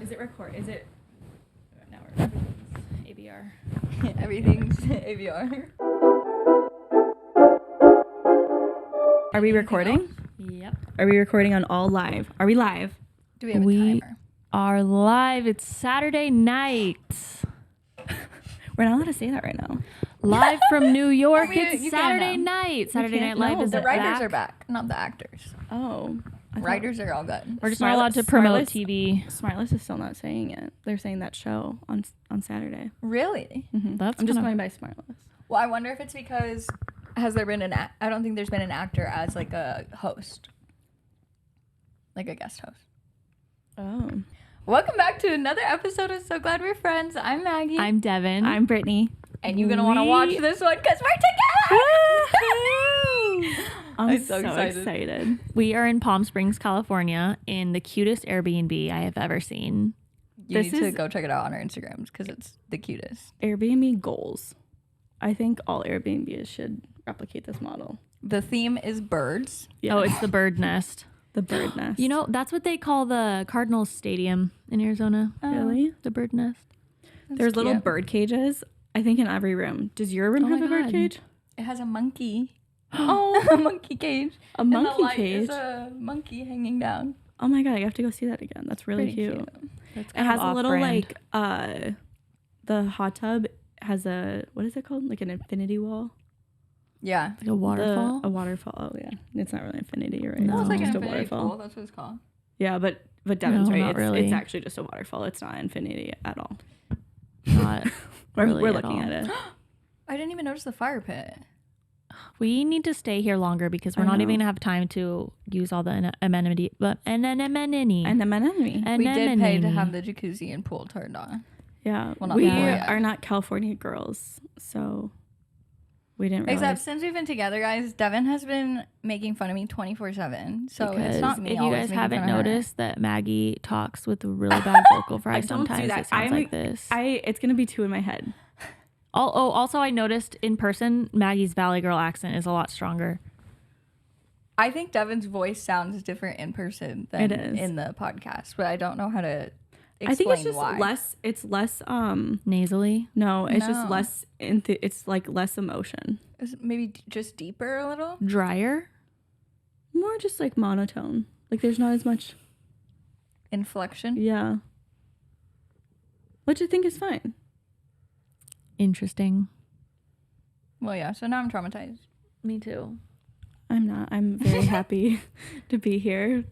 Is it record? Is it? Now we're ABR. Everything's ABR. Are we recording? Yep. Are we recording on all live? Are we live? Do we have a timer? Are live. It's Saturday night. We're not allowed to say that right now. Live from New York. You It's can't Saturday now. night. Saturday Night can't Live know. is The writers back. are back, not the actors. Oh. I thought Writers are all good. We're just not allowed to promote TV. Smartless is still not saying it. They're saying that show on Saturday. Really? Mm-hmm. That's I'm just kinda- going by Smartless. Well, I wonder if it's because has there been I don't think there's been an actor as like a host, like a guest host. Oh. Welcome back to another episode of So Glad We're Friends. I'm Maggie. I'm Devin. I'm Brittany. and you're gonna want to watch this one because we're together. I'm so so excited. excited. We are in Palm Springs, California, in the cutest Airbnb I have ever seen. You This need to is- go check it out on our Instagrams because it's the cutest. Airbnb goals. I think all Airbnbs should replicate this model. The theme is birds. Yeah. Oh, it's the bird nest. the bird nest. You know, that's what they call the Cardinals Stadium in Arizona. Really? The bird nest. There's little cute. bird cages, I think, in every room. Does your room Oh have my a bird God. cage? It has a monkey. Oh, A monkey cage. a And monkey the light cage. is a monkey hanging down. Oh my god, I have to go see that again. That's really Pretty cute. That's It kind has of a little off-brand. like the hot tub has a, what is it called? Like an infinity wall. Yeah. Like a waterfall. A waterfall. Oh yeah, it's not really infinity, you're right? No. Well, it's like just an a infinity waterfall. pool. That's what it's called. Yeah, but Devin's No, right. not It's, really. it's actually just a waterfall. It's not infinity at all. Not really we're at looking all. at it. I didn't even notice the fire pit. We need to stay here longer because we're I not know. even gonna have time to use all the amenity. And the enemy. We did pay to have the jacuzzi and pool turned on. Yeah, Well, not we that yet. are not California girls, so we didn't realize. Except since we've been together, guys, Devin has been making fun of me 24/7. So because it's not me. if you always guys making haven't fun of her. noticed that Maggie talks with a really bad vocal fry I don't do sometimes, that. it sounds like this. It's gonna be two in my head. Also, I noticed in person, Maggie's Valley Girl accent is a lot stronger. I think Devin's voice sounds different in person than It is. in the podcast, but I don't know how to explain I think it's just why. less. It's less. Nasally. No, it's just No. less. It's like less emotion. Is it maybe just deeper a little? Drier. More just like monotone. Like there's not as much. Inflection. Yeah. Which I think is fine. Interesting. Well, yeah. So now I'm traumatized. Me too. I'm not. I'm very happy to be here.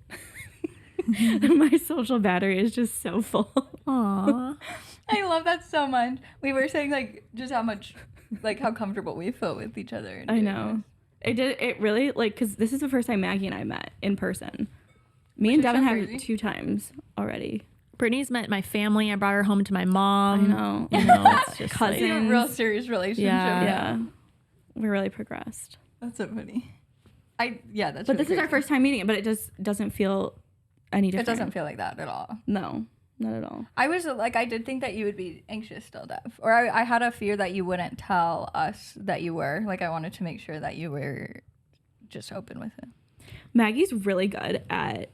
My social battery is just so full. Aww. I love that so much. We were saying like just how much, like how comfortable we feel with each other. and I doing know. It really like because this is the first time Maggie and I met in person. Me Which and is so Devin have crazy. 2 times already. Brittany's met my family. I brought her home to my mom. I know. You know, it's just this. Cousin. Like, a real serious relationship. Yeah. Yeah, we're really progressed. That's so funny. That's. But really this is our crazy. first time meeting, but it just doesn't feel any It different. doesn't feel like that at all. No, not at all. I was like, I did think that you would be anxious still, Dev. Or I had a fear that you wouldn't tell us that you were. Like, I wanted to make sure that you were just open with it. Maggie's really good at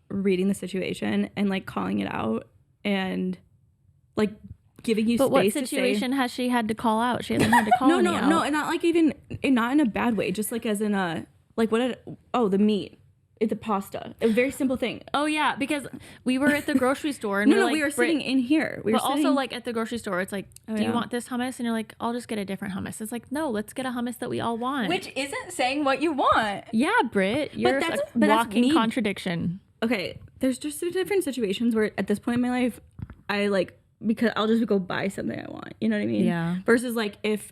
reading the situation and like calling it out and like giving you But what space to say. situation has she had to call out? She hasn't had to call No, any no, out. no, and not like even not in a bad way. Just like as in a like the meat. It's a pasta. A very simple thing. Oh yeah, because we were at the grocery store and No, like, we were sitting in here. We but were also sitting, like at the grocery store, it's like, Oh, do you yeah. want this hummus? And you're like, I'll just get a different hummus. It's like, no, let's get a hummus that we all want. Which isn't saying what you want. Yeah, Britt, you're that's- a but that's walking me. contradiction. okay, there's just different situations where at this point in my life, I like because I'll just go buy something I want. You know what I mean? Yeah. Versus like if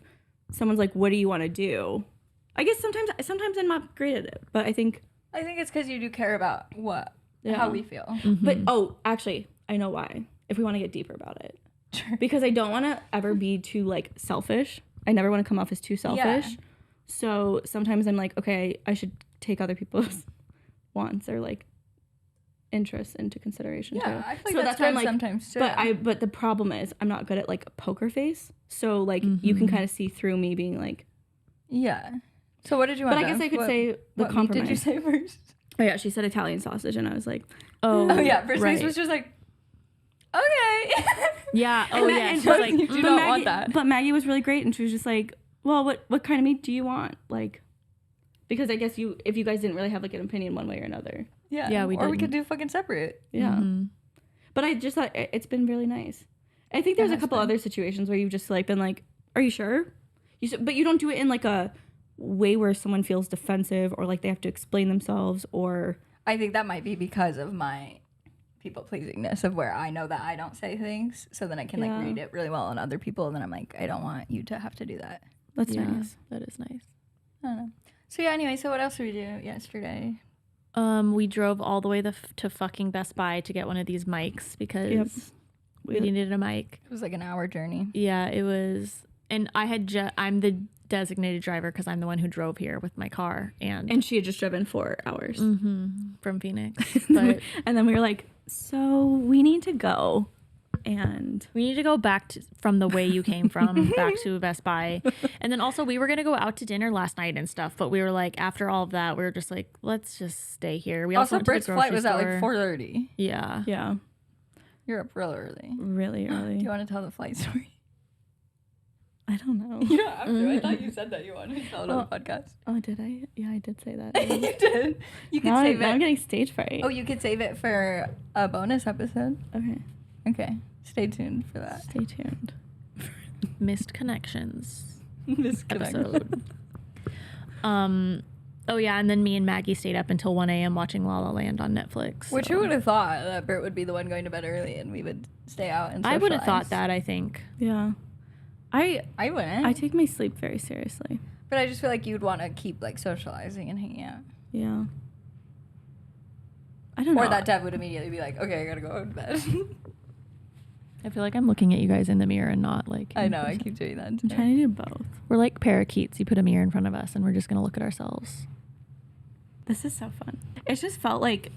someone's like, "What do you want to do?" I guess sometimes I'm not great at it, but I think. I think it's because you do care about Yeah. how we feel. But actually, I know why. If we want to get deeper about it, Sure. because I don't want to ever be too like selfish. I never want to come off as too selfish. So sometimes I'm like, okay, I should take other people's wants or like interests into consideration too. Yeah, I feel like So that's why good I'm like, sometimes too. but the problem is I'm not good at like poker face. So like you can kind of see through me being like, yeah. So what did you want? but I guess Dev? I could What- say the what meat compromise. did you say first? Oh yeah, she said Italian sausage, and I was like, Oh, Oh yeah, Brittany's right. was just like okay. Yeah. Oh, yeah. And She's like, you do not want that. But Maggie was really great, and she was just like, well, what kind of meat do you want? Like, because I guess if you guys didn't really have like an opinion one way or another. Yeah, we Or we didn't. could do fucking separate. Yeah. Mhm. But I just thought it's been really nice. I think there's a couple other situations where you've just like been like, are you sure? But you don't do it in like a way where someone feels defensive or like they have to explain themselves or. I think that might be because of my people pleasingness of where I know that I don't say things, so then I can like read it really well on other people, and then I'm like, I don't want you to have to do that. That's Yeah, nice. that is nice. I don't know. So yeah, anyway, so what else did we do yesterday? We drove all the way to fucking Best Buy to get one of these mics because we needed a mic. It was like an hour journey. Yeah, it was. And I had I'm the designated driver because I'm the one who drove here with my car. And she had just driven 4 hours. from Phoenix. But and then we were like, so we need to go. And we need to go back from the way you came from back to Best Buy. And then also we were going to go out to dinner last night and stuff. But we were like, after all of that, we were just like, let's just stay here. We also went Britt's to the grocery flight was at like store. 4:30. Yeah. yeah, You're up real early. really early. Do you want to tell the flight story? I don't know. Yeah, after. I thought you said that you wanted to tell it on the podcast. Oh, did I? Yeah, I did say that. You did. You could now save I'm it. getting stage fright. Oh, you could save it for a bonus episode. Okay. Okay. Stay tuned for that. Stay tuned. Missed Connections This episode. Oh yeah, and then me and Maggie stayed up until 1 a.m. watching La La Land on Netflix. Which so. who would have thought that Britt would be the one going to bed early and we would stay out and I would have socialize? thought that, I think. Yeah. I wouldn't. take my sleep very seriously. But I just feel like you'd want to keep like socializing and hanging out. Yeah. I don't know. Or that Dev would immediately be like, okay, I gotta go to bed. I feel like I'm looking at you guys in the mirror and not like... I know, I keep doing that. I'm trying to do both. We're like parakeets. You put a mirror in front of us and we're just going to look at ourselves. This is so fun. It just felt like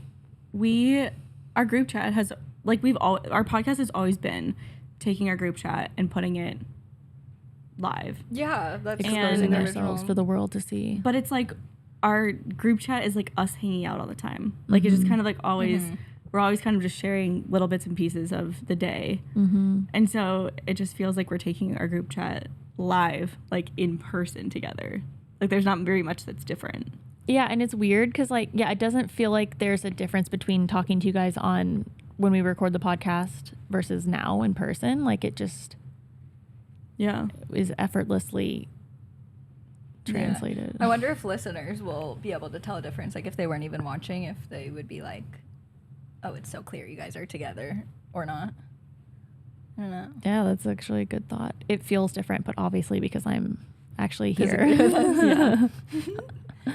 our group chat has, like our podcast has always been taking our group chat and putting it live. Yeah, that's Exposing the ourselves original. for the world to see. But it's like our group chat is like us hanging out all the time. Like it's just kind of like always, we're always kind of just sharing little bits and pieces of the day. And so it just feels like we're taking our group chat live, like in person together. Like there's not very much that's different. Yeah, and it's weird because, like, yeah, it doesn't feel like there's a difference between talking to you guys on when we record the podcast versus now in person. Like, it just is effortlessly translated. I wonder if listeners will be able to tell a difference. Like, if they weren't even watching, if they would be like, oh, it's so clear you guys are together or not. I don't know. Yeah, that's actually a good thought. It feels different, but obviously because I'm actually here.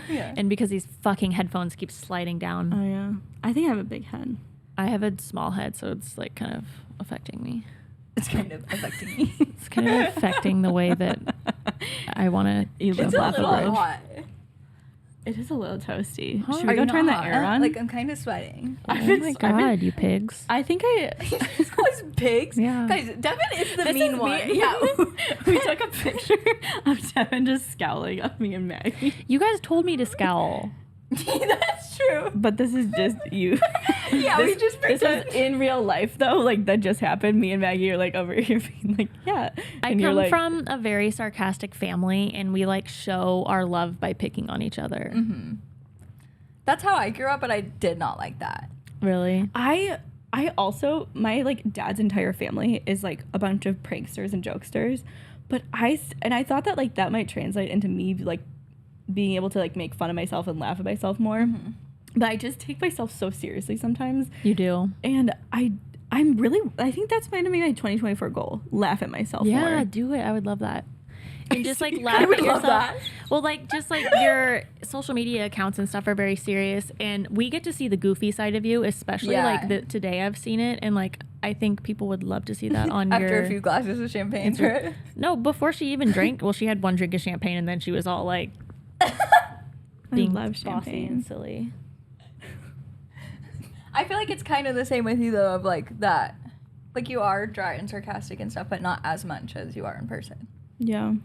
Yeah. And because these fucking headphones keep sliding down. Oh, yeah. I think I have a big head. I have a small head, so it's like kind of affecting me. It's kind of affecting me. It's kind of affecting the way that I want to You It's live a laugh little above. hot. It is a little toasty. Huh? Should Are we you go not turn the hot? air on? Like, I'm kind of sweating. Oh my god, you pigs. I think I... This guy's pigs. Yeah. Guys, Devin is the This mean is one. me. Yeah. We took a picture of Devin just scowling at me and Maggie. You guys told me to scowl. That's true. But this is just you. Yeah, we just This is in real life, though. Like, that just happened. Me and Maggie are, like, over here being like, yeah. I And you're come like, from a very sarcastic family, and we like show our love by picking on each other. That's how I grew up, but I did not like that. Really? I also, my, like, dad's entire family is, like, a bunch of pranksters and jokesters. But I thought that, like, that might translate into me, like, being able to, like, make fun of myself and laugh at myself more. But I just take myself so seriously sometimes. You do? And I think that's going to be my 2024 goal. Laugh at myself Yeah, more. do it. I would love that. And just like I laugh would at love yourself. that. Well, like just like your social media accounts and stuff are very serious, and we get to see the goofy side of you, especially Yeah. like today I've seen it, and like I think people would love to see that on After your. a few glasses of champagne, right? No, before she even drank. Well, she had one drink of champagne, and then she was all like being love bossy champagne. and silly. I feel like it's kind of the same with you, though, of like that. Like, you are dry and sarcastic and stuff, but not as much as you are in person Yeah. in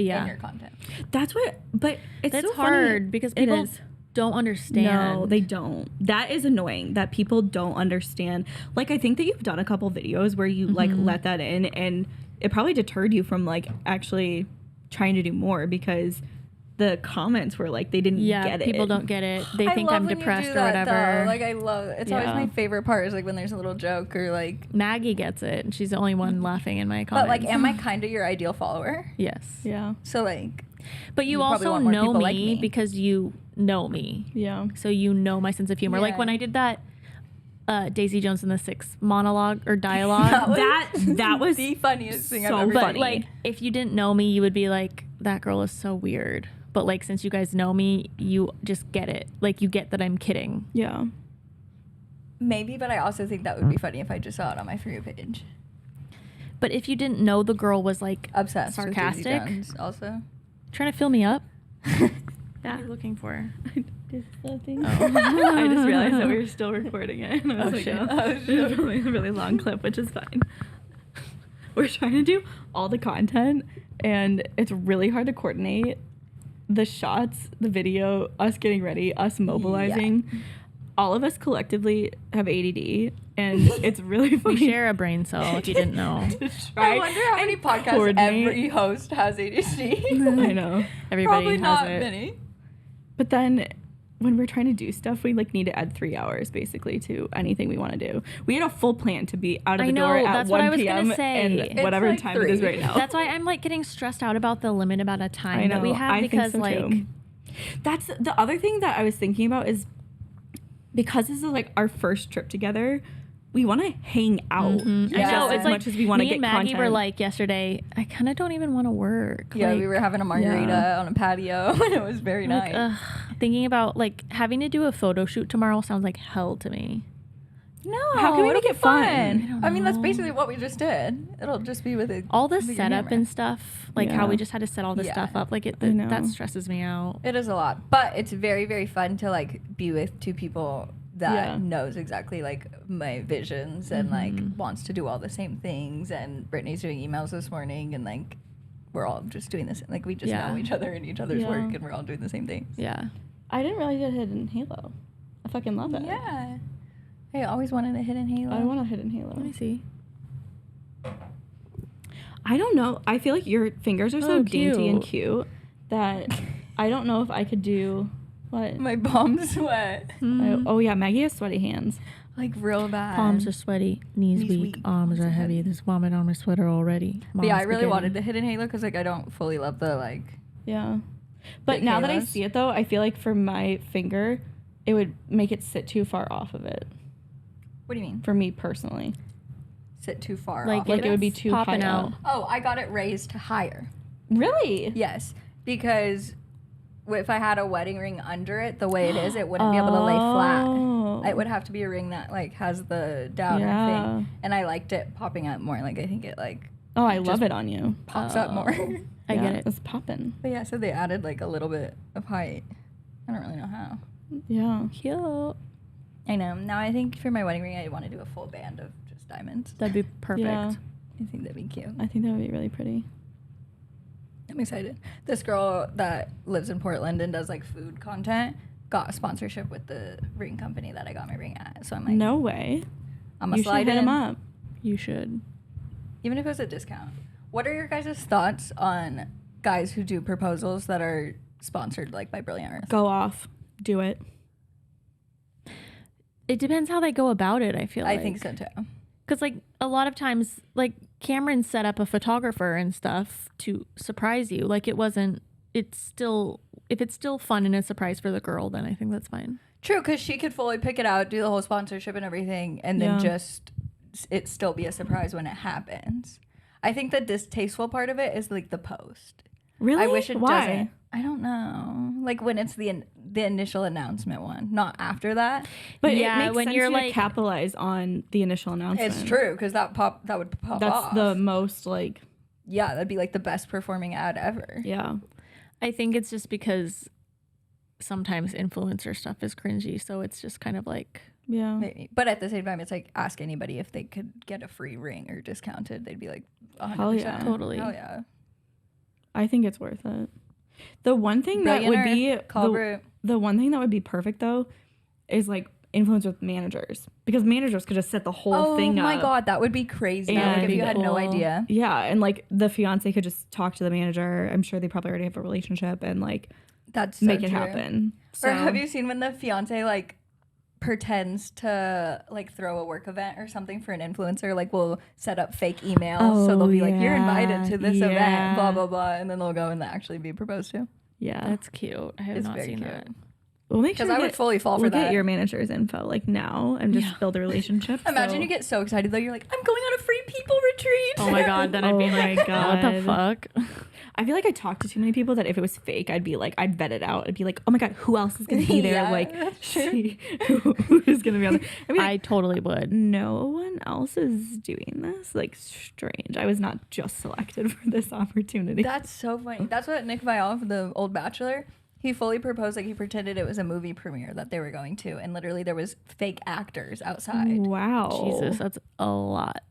Yeah, your content. That's what, but it's that's so funny. hard because people is. don't understand. No, they don't. That is annoying that people don't understand. Like, I think that you've done a couple videos where you like let that in, and it probably deterred you from like actually trying to do more because the comments were like they didn't get it. People don't get it. They think I'm depressed or whatever. Though. Like, I love it's always my favorite part is like when there's a little joke or like Maggie gets it and she's the only one laughing in my comments. But like, am I kind of your ideal follower? Yes. Yeah. So like, but you also know me because you know me. Yeah. So you know my sense of humor. Like when I did that Daisy Jones and the Six monologue or dialogue, that was the funniest thing so I've ever but funny. like if you didn't know me, you would be like, that girl is so weird. But like since you guys know me, you just get it. Like you get that I'm kidding. Yeah. Maybe, but I also think that would be funny if I just saw it on my For You page. But if you didn't know the girl was like obsessed sarcastic, with Daisy Jones also trying to fill me up. What are you looking for? I just realized that we were still recording it. And I was shit. It's a really long clip, which is fine. We're trying to do all the content, and it's really hard to coordinate the shots, the video, us getting ready, us mobilizing. Yeah. All of us collectively have ADD, and it's really funny. We share a brain cell, if you didn't know. I wonder how many podcasts every host has ADHD. I know. Everybody Probably has not it. many. But then when we're trying to do stuff, we like need to add 3 hours basically to anything we want to do. We had a full plan to be out of the door at 1 p.m. and whatever like time 3. it is right now. That's why I'm like getting stressed out about the limit amount of time that we have because think so like too. That's the other thing that I was thinking about is because this is like our first trip together, we want to hang out as much as we want to get me and Maggie content. were like yesterday, I kind of don't even want to work. Yeah, like, we were having a margarita on a patio and it was very nice. Thinking about like having to do a photo shoot tomorrow sounds like hell to me. No, how can we make it fun? I mean, that's basically what we just did. It'll just be with all the setup and stuff, like how we just had to set all this stuff up. Like that stresses me out. It is a lot, but it's very, very fun to like be with two people that knows exactly like my visions and like wants to do all the same things. And Brittany's doing emails this morning, and like we're all just doing this. Like we just know each other and each other's work, and we're all doing the same things. Yeah, I didn't realize you had Hidden Halo. I fucking love it. Yeah. I always wanted a Hidden Halo. I want a Hidden Halo. Let me see. I don't know. I feel like your fingers are so dainty and cute that I don't know if I could do what. My palms sweat. Oh yeah, Maggie has sweaty hands. Like real bad. Palms are sweaty, knees weak, arms are heavy. There's vomit on my sweater already. But yeah, I really wanted the Hidden Halo because like I don't fully love the like. Yeah. But now that I see it though, I feel like for my finger, it would make it sit too far off of it. What do you mean? For me personally. Sit too far like, off. Like it would be too high out. Oh, I got it raised higher. Really? Yes. Because if I had a wedding ring under it, the way it is, it wouldn't be able to lay flat. It would have to be a ring that like has the downer thing. And I liked it popping up more. Like I think it like I love it on you. Pops up more. I get it. It's popping. But yeah, so they added like a little bit of height. I don't really know how. Yeah. Cute. I know. Now I think for my wedding ring, I want to do a full band of just diamonds. That'd be perfect. Yeah. I think that'd be cute. I think that would be really pretty. I'm excited. This girl that lives in Portland and does like food content got a sponsorship with the ring company that I got my ring at. So I'm like, no way. I'm gonna slide hit in. him up. You should. Even if it was a discount. What are your guys' thoughts on guys who do proposals that are sponsored like by Brilliant Earth? Go off. Do it. It depends how they go about it, I feel like. I think so too. Because like a lot of times, like Cameron set up a photographer and stuff to surprise you. Like it's still fun and a surprise for the girl, then I think that's fine. True, because she could fully pick it out, do the whole sponsorship and everything, and then just it still be a surprise when it happens. I think the distasteful part of it is like the post. Really? I wish it Why? doesn't. I don't know. Like when it's the initial announcement one, not after that. But yeah, it makes when sense you're to like capitalize on the initial announcement. It's true because that would pop That's off. the most like. Yeah, that'd be like the best performing ad ever. Yeah. I think it's just because sometimes influencer stuff is cringy, so it's just kind of like Maybe. But at the same time, it's like ask anybody if they could get a free ring or discounted. They'd be like 100%. Hell yeah. Totally. Hell yeah. I think it's worth it. The one thing that would be the one thing that would be perfect though is like influence with managers, because managers could just set the whole thing up. Oh my god, that would be crazy. Like if you had no idea. Yeah, and like the fiance could just talk to the manager. I'm sure they probably already have a relationship and like that's so make it true. happen. So. Or have you seen when the fiance like pretends to like throw a work event or something for an influencer, like we'll set up fake emails, so they'll be like, you're invited to this event, blah blah blah, and then they'll go and actually be proposed to. Yeah, that's cute. I have not seen that. We'll make sure I would fully fall for that. Get your manager's info like now and just build a relationship. Imagine you get so excited though, you're like, I'm going on a free people retreat. Oh my god, then I'd be like, what the fuck? I feel like I talk to too many people that if it was fake, I'd be like, I'd vet it out. I'd be like, oh my god, who else is gonna be there? Like, see who's gonna be on there. I mean, I totally would. No one else is doing this. Like, strange. I was not just selected for this opportunity. That's so funny. That's what Nick Viall, the old Bachelor, he fully proposed, like he pretended it was a movie premiere that they were going to, and literally there was fake actors outside. Wow. Jesus, that's a lot.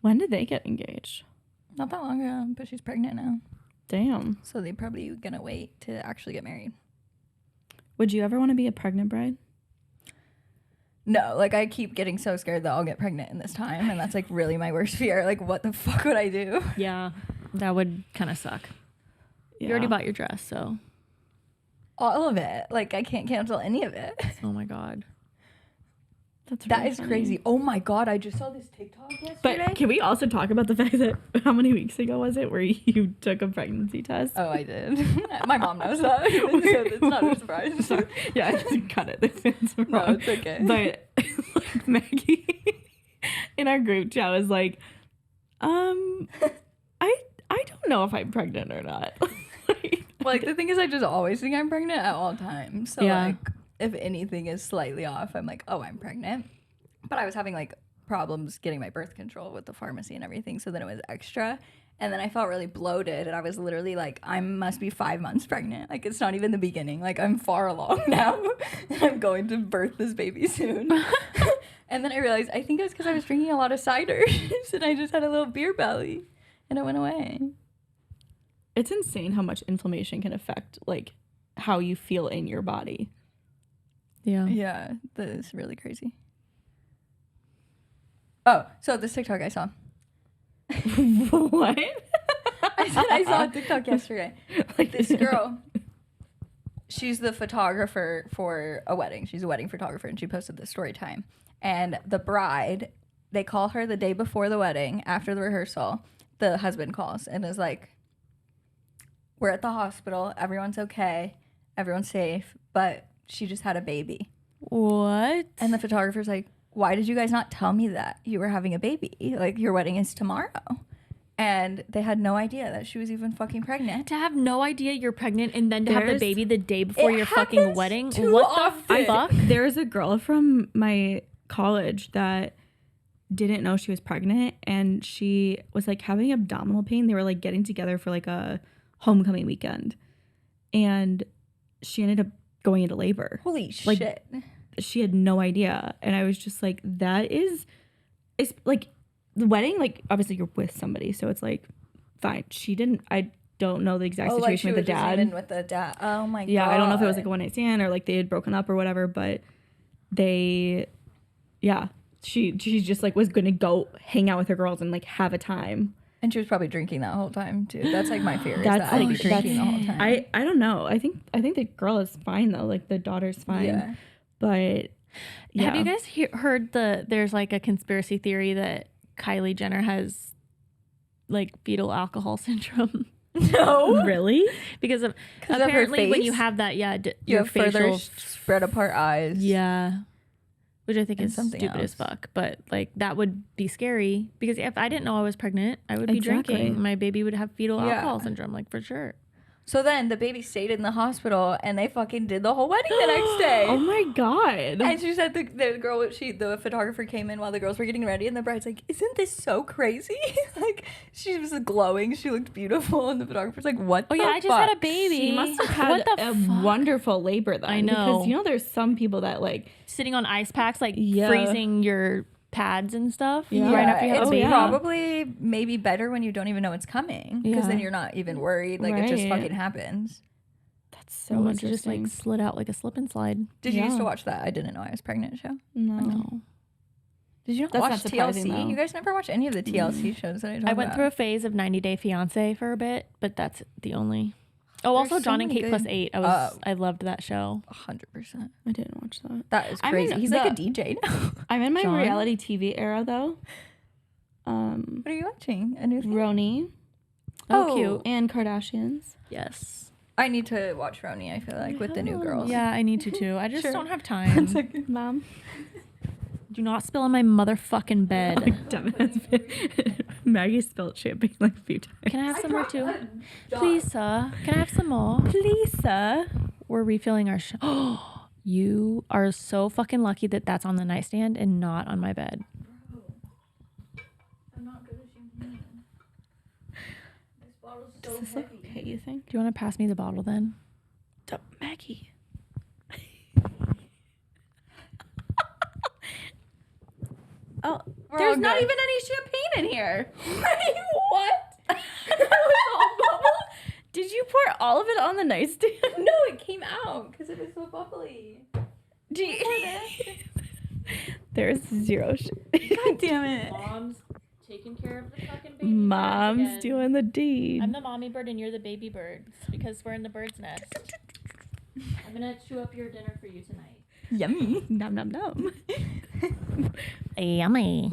When did they get engaged? Not that long ago, but she's pregnant now. Damn. So they probably gonna wait to actually get married. Would you ever want to be a pregnant bride? No, like I keep getting so scared that I'll get pregnant in this time, and that's like really my worst fear. Like what the fuck would I do? Yeah, that would kind of suck. You already bought your dress, so. All of it. Like I can't cancel any of it. Oh my god. That is crazy. Oh my god, I just saw this TikTok yesterday. But can we also talk about the fact that how many weeks ago was it where you took a pregnancy test? Oh, I did. My mom knows that, so it's not a surprise. Yeah, I just cut it. It's wrong. No, it's okay. But like Maggie in our group chat was like, I don't know if I'm pregnant or not. Like the thing is, I just always think I'm pregnant at all times. So like, if anything is slightly off, I'm like, oh, I'm pregnant. But I was having like problems getting my birth control with the pharmacy and everything, so then it was extra. And then I felt really bloated, and I was literally like, I must be 5 months pregnant. Like it's not even the beginning. Like I'm far along now, and I'm going to birth this baby soon. And then I realized I think it was because I was drinking a lot of cider, and I just had a little beer belly, and it went away. It's insane how much inflammation can affect like how you feel in your body. Yeah, that is really crazy. Oh, so this TikTok I saw. What? I saw a TikTok yesterday. Like this girl, she's the photographer for a wedding. She's a wedding photographer, and she posted this story time. And the bride, they call her the day before the wedding, after the rehearsal. The husband calls and is like, we're at the hospital. Everyone's okay. Everyone's safe. But she just had a baby. What? And the photographer's like, why did you guys not tell me that you were having a baby? Like, your wedding is tomorrow. And they had no idea that she was even fucking pregnant. To have no idea you're pregnant and then to have the baby the day before your fucking wedding? What the fuck? There's a girl from my college that didn't know she was pregnant, and she was like having abdominal pain. They were like getting together for like a homecoming weekend, and she ended up going into labor. Holy like, shit. She had no idea. And I was just like, it's like the wedding, like obviously you're with somebody, so it's like fine. I don't know the exact situation with the dad. Oh my god. Yeah, I don't know if it was like a one night stand or like they had broken up or whatever, but she just like was gonna go hang out with her girls and like have a time. And she was probably drinking that whole time too. That's like my fear. That's like drinking the whole time. I don't know. I think the girl is fine though. Like the daughter's fine. Yeah. But yeah. Have you guys heard there's like a conspiracy theory that Kylie Jenner has like fetal alcohol syndrome? No. Really? Because apparently when you have that, you have further spread apart eyes. Yeah. Which I think is stupid as fuck. But like that would be scary, because if I didn't know I was pregnant, I would be drinking. My baby would have fetal alcohol syndrome, like for sure. So then the baby stayed in the hospital, and they fucking did the whole wedding the next day. Oh my god. And she said the girl, the photographer came in while the girls were getting ready, and the bride's like, isn't this so crazy? Like, she was glowing, she looked beautiful, and the photographer's like, what the fuck? I just had a baby. She must have had a wonderful labor then. I know. Because there's some people that like sitting on ice packs, like freezing your pads and stuff. Yeah. Right after you have a baby. It's probably maybe better when you don't even know it's coming, because then you're not even worried. Like it just fucking happens. That's so Someone interesting. just like slid out like a slip and slide. Did you used to watch that? I didn't know I was pregnant show. No. Did you not That's watch not surprising, TLC? though. You guys never watch any of the TLC shows that I talk about? I went through a phase of 90 Day Fiance for a bit, but that's the only. Oh, also There's so John and many Kate good- plus 8. I loved that show. 100%. I didn't watch that. That is I'm crazy. in He's like a DJ now. I'm in my John? reality TV era though. What are you watching? A new thing? Roni Oh, cute. and Kardashians. Yes. I need to watch Roni, I feel like, with the new girls. Yeah, I need to too. I just Sure. don't have time. Mom. Do not spill on my motherfucking bed. Damn it. Maggie spilled champagne like a few times. Can I have some more too? Please, sir. Can I have some more? Please, sir. We're refilling our You are so fucking lucky that that's on the nightstand and not on my bed. I'm not good at champagne. This bottle's so Does this look okay, you think? Do you want to pass me the bottle then? Maggie. Oh, We're there's all not good. even any champagne in here. What? That was all bubble? Did you pour all of it on the nightstand? No, it came out because it was so bubbly. There's zero shit. God damn it. Mom's taking care of the fucking baby. Mom's doing the deed. I'm the mommy bird and you're the baby bird because we're in the bird's nest. I'm gonna chew up your dinner for you tonight. Yummy. Nom nom nom. Yummy.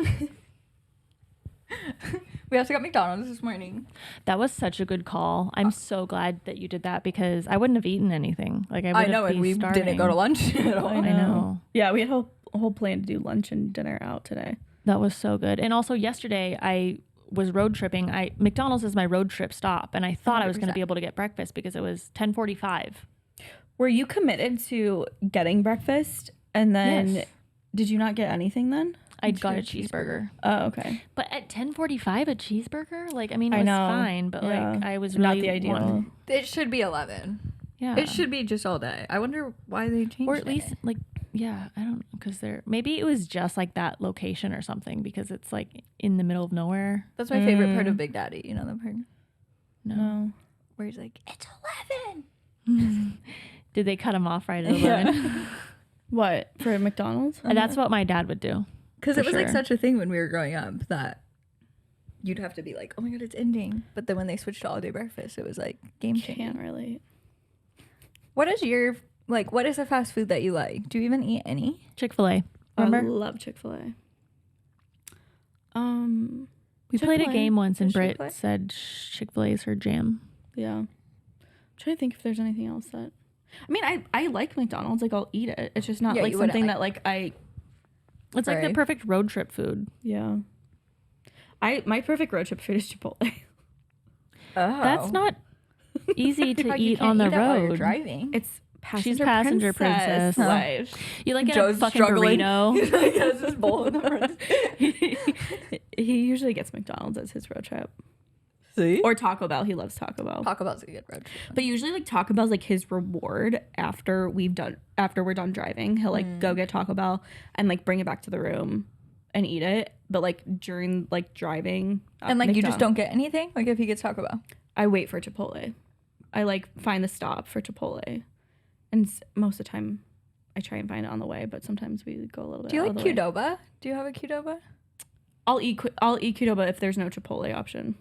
We also got McDonald's this morning. That was such a good call. I'm so glad that you did that because I wouldn't have eaten anything. Like I know, and we didn't go to lunch at all. I know. Yeah, we had a whole plan to do lunch and dinner out today. That was so good. And also yesterday I was road tripping. McDonald's is my road trip stop, and I thought I was going to be able to get breakfast because it was 10:45. Were you committed to getting breakfast and then Yes. did you not get anything then? I got a cheeseburger. Oh, okay. But at 10:45 a cheeseburger? Like I mean it I was know. fine, but Yeah. like I was Not really the ideal. It should be 11. Yeah. It should be just all day. I wonder why they changed it. or at least like yeah, I don't know because maybe it was just like that location or something because it's like in the middle of nowhere. That's my favorite part of Big Daddy. You know the part No. where he's like, it's 11. Did they cut him off right at 11? What? For McDonald's? And that's what my dad would do. Because For it was like sure. such a thing when we were growing up that you'd have to be like, oh my God, it's ending. But then when they switched to all day breakfast, it was like game Can't changing. relate. What is your, like, what is a fast food that you like? Do you even eat any? Chick-fil-A. I Remember? love Chick-fil-A. We played a Chick-fil-A. game once and Is Britt Chick-fil-A? said Chick-fil-A is her jam. Yeah. I'm trying to think if there's anything else that. I mean, I like McDonald's. Like, I'll eat it. It's just not Yeah, like you wouldn't something like- that like I. It's like the Right. perfect road trip food. Yeah. My perfect road trip food is Chipotle. Oh. That's not easy to God, you eat can't on the eat that while you're road. driving. It's She's passenger princess. life. You like get Joe's a fucking struggling. burrito. He's like, has this bowl in the front. He usually gets McDonald's as his road trip. See? Or Taco Bell. He loves Taco Bell. Taco Bell's a good road trip. But usually like Taco Bell's like his reward after we're done driving. He'll like go get Taco Bell and like bring it back to the room and eat it. But like during like driving And like you just McDonald's, don't get anything? Like if he gets Taco Bell. I wait for Chipotle. I like find the stop for Chipotle. And most of the time I try and find it on the way, but sometimes we go a little bit Do you out like of the way. Qdoba? Do you have a Qdoba? I'll eat Qdoba if there's no Chipotle option.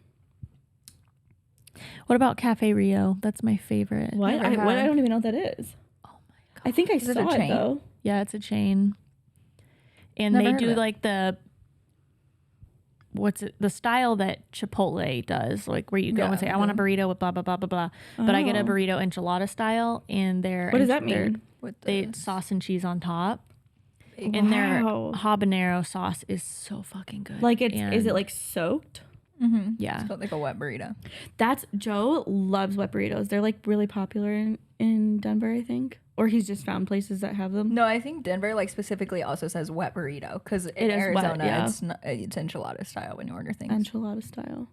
What about Cafe Rio? That's my favorite. What? Never I had. don't even know what that is. Oh my god. I think I Is it saw a it chain? though. Yeah, it's a chain. And Never they heard do of it. like the style that Chipotle does, like where you go and say, I want a burrito with blah blah blah blah blah. But I get a Oh. burrito enchilada style, and What does that mean? With They the sauce and cheese on top, bacon. and their Wow. habanero sauce is so fucking good. Like is it And- like soaked? Yeah. It's called like a wet burrito. That's Joe loves wet burritos. They're like really popular in Denver, I think. Or he's just found places that have them. No, I think Denver like specifically also says wet burrito because in It is wet, Arizona yeah. it's enchilada style when you order things. Enchilada style.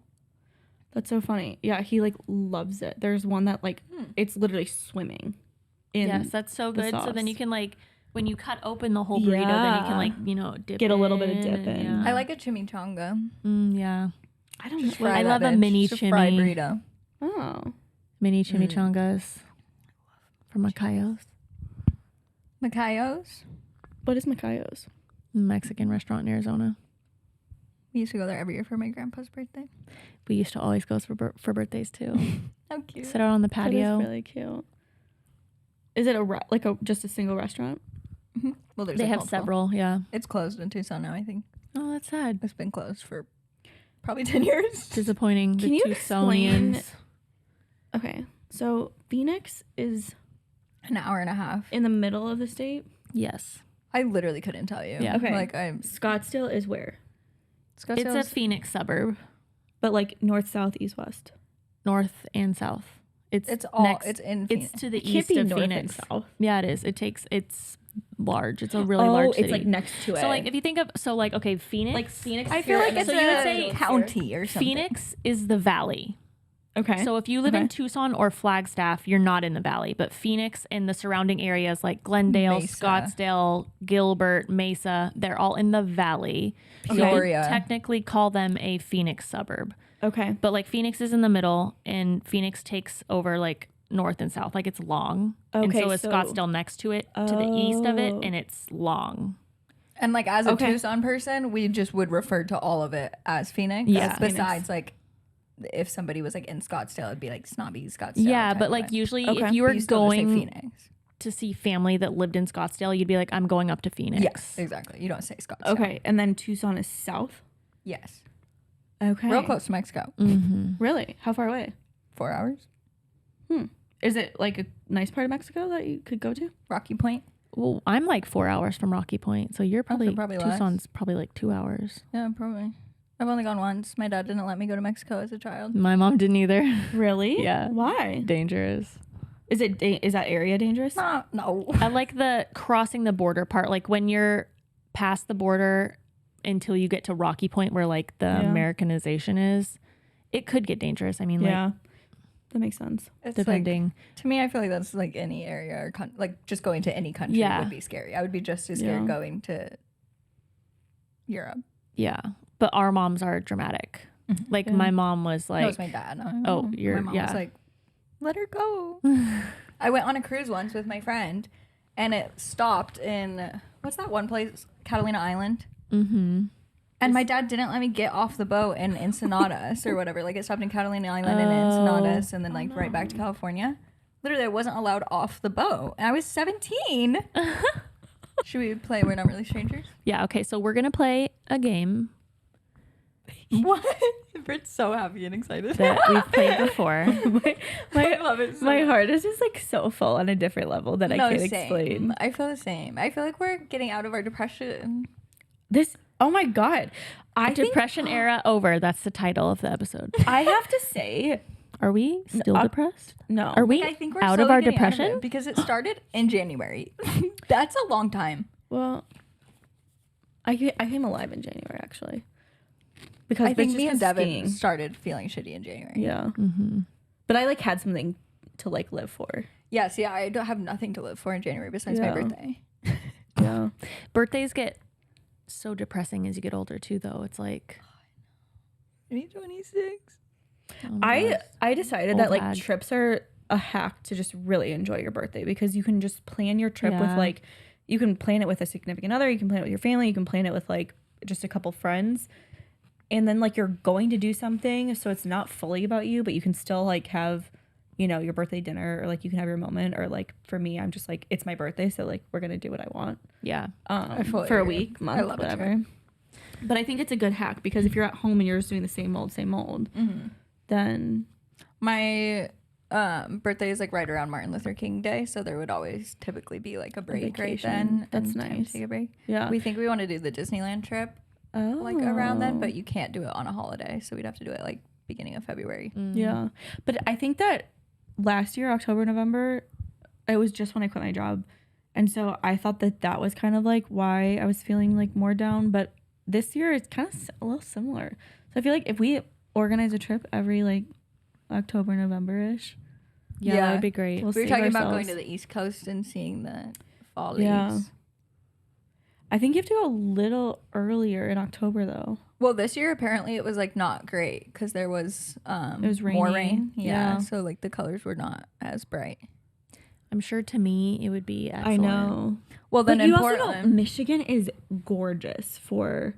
That's so funny. Yeah, he like loves it. There's one that like it's literally swimming in Yes, that's so the good. So then sauce. you can like when you cut open the whole burrito, then you can like dip Get a little bit of in dip and- in. Yeah. I like a chimichanga. Yeah. I don't Fry I that love a bitch. mini Just a fried chimmy. burrito. Oh. Mini chimichangas. from MAGGIE'S. MAGGIE'S? What is MAGGIE'S? Mexican restaurant in Arizona. We used to go there every year for my grandpa's birthday. We used to always go for birthdays too. How cute. Sit out on the patio. That is really cute. Is it just a single restaurant? Mm-hmm. Well, they have several. Yeah. It's closed in Tucson now, I think. Oh, that's sad. It's been closed for probably 10 years. Disappointing. Can you Tucsonians. explain? Okay, so Phoenix is an hour and a half in the middle of the state. Yes. I literally couldn't tell you. Yeah. Okay. Like Scottsdale is where? It's a Phoenix suburb. But like north, south, east, west. North and south. It's in Phoenix. It's to the It can't east be of north Phoenix. and south. Yeah, it is. It's large. It's a really large city. It's like next to it. So like if you think of okay, Phoenix. like Phoenix. I feel like it's so you would say a county or something. Phoenix is the valley. Okay. So if you live in Tucson or Flagstaff, you're not in the valley, but Phoenix and the surrounding areas like Glendale, Mesa. Scottsdale, Gilbert, Mesa, they're all in the valley. Peoria. So you technically call them a Phoenix suburb. Okay. But like Phoenix is in the middle and Phoenix takes over like north and south. Like it's long. And Okay, so is Scottsdale next to it to the east of it, and it's long. And like as a Tucson person, we just would refer to all of it as Phoenix. Yeah. Besides like if somebody was like in Scottsdale, it'd be like snobby Scottsdale. Yeah, but like usually if you were going Phoenix to see family that lived in Scottsdale, you'd be like, I'm going up to Phoenix. Yes, exactly. You don't say Scottsdale. Okay, and then Tucson is south. Yes. Okay. Real close to Mexico. Mm-hmm. Really? How far away? 4 hours. Is it like a nice part of Mexico that you could go to? Rocky Point. Well, I'm like 4 hours from Rocky Point, so you're probably less. Tucson's probably like 2 hours. Yeah, probably. I've only gone once. My dad didn't let me go to Mexico as a child. My mom didn't either. Really? Yeah. Why? Dangerous. Is that area dangerous? No. I like the crossing the border part, like when you're past the border until you get to Rocky Point where like the Americanization is, it could get dangerous. I mean, like, that makes sense. It's depending. Like, to me, I feel like that's like any area or like just going to any country would be scary. I would be just as scared going to Europe. Yeah. But our moms are dramatic. Mm-hmm. Like my mom was like, no, it's my dad. My mom was like, let her go. I went on a cruise once with my friend and it stopped in, what's that one place? Catalina Island. Mm-hmm. And my dad didn't let me get off the boat in Ensenadas or whatever. Like it stopped in Catalina Island and Ensenadas and then like right back to California. Literally, I wasn't allowed off the boat. And I was 17. Should we play We're Not Really Strangers? Yeah, okay. So we're going to play a game. What? Britt's so happy and excited. That we've played before. I love it so my heart is just like so full on a different level that I can't explain. I feel the same. I feel like we're getting out of our depression. Oh my God. Depression era over. That's the title of the episode. I have to say, are we still depressed? No. Are we I think we're out of our getting depression? out of it because it started in January. That's a long time. Well, I came alive in January actually. Because I think me and Devin skiing. started feeling shitty in January. Yeah. Mm-hmm. But I like had something to like live for. Yes, yeah, I don't have nothing to live for in January besides my birthday. Yeah. Birthdays get so depressing as you get older too, though. It's like 26. I decided Old that like hag. trips are a hack to just really enjoy your birthday because you can just plan your trip with like, you can plan it with a significant other, you can plan it with your family, you can plan it with like just a couple friends, and then like you're going to do something, so it's not fully about you, but you can still like have, you know, your birthday dinner, or like you can have your moment, or like for me, I'm just like, it's my birthday, so like we're gonna do what I want. Yeah. For a week, month, whatever. But I think it's a good hack because if you're at home and you're just doing the same old, then my birthday is like right around Martin Luther King Day, so there would always typically be like a break right then. That's time to nice. take a break. Yeah. We think we want to do the Disneyland trip like around then, but you can't do it on a holiday, so we'd have to do it like beginning of February. Yeah. But I think that last year, October, November, it was just when I quit my job. And so I thought that was kind of like why I was feeling like more down. But this year it's kind of a little similar. So I feel like if we organize a trip every like October, November-ish. Yeah, that would be great. We were talking about going to the East Coast and seeing the fall leaves. Yeah. I think you have to go a little earlier in October though. Well, this year apparently it was like not great because there was it was more raining. rain. Yeah. So like the colors were not as bright. I'm sure to me it would be excellent. I know. Well, then but in you Portland, also know Michigan is gorgeous for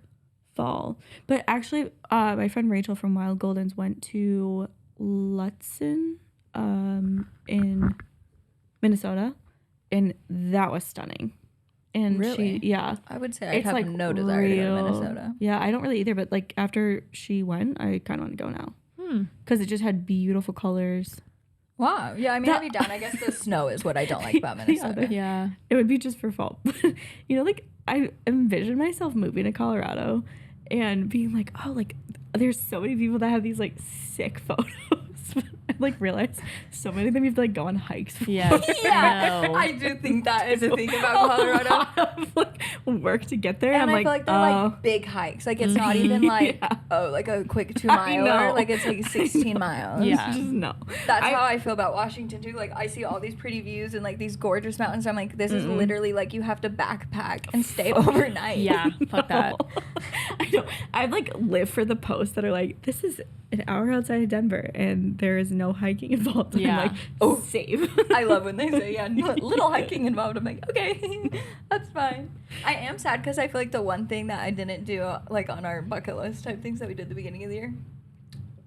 fall. But actually, my friend Rachel from Wild Goldens went to Lutsen in Minnesota, and that was stunning. And really? I would say I have like no desire to go to Minnesota. Yeah, I don't really either. But like after she went, I kind of want to go now because it just had beautiful colors. Wow. Yeah, I mean, I'd be down. I guess the snow is what I don't like about Minnesota. Yeah. It would be just for fall. You know, like I envision myself moving to Colorado and being like, oh, like there's so many people that have these like sick photos. I like realize so many of them you have to like go on hikes for. Yeah. I do think that is a thing about Colorado. A lot of, like, work to get there. And I'm I like, feel like they're like big hikes. Like it's not even like like a quick 2 miler. Like it's like 16 miles. Yeah. Just no. That's how I feel about Washington too. Like I see all these pretty views and like these gorgeous mountains. I'm like, this is literally like you have to backpack and stay overnight. Yeah, fuck that. I know. I like live for the posts that are like, this is an hour outside of Denver and there is no hiking involved. Yeah. I'm like, oh, save. I love when they say, yeah, little hiking involved. I'm like, okay, that's fine. I am sad because I feel like the one thing that I didn't do, like on our bucket list type things that we did at the beginning of the year,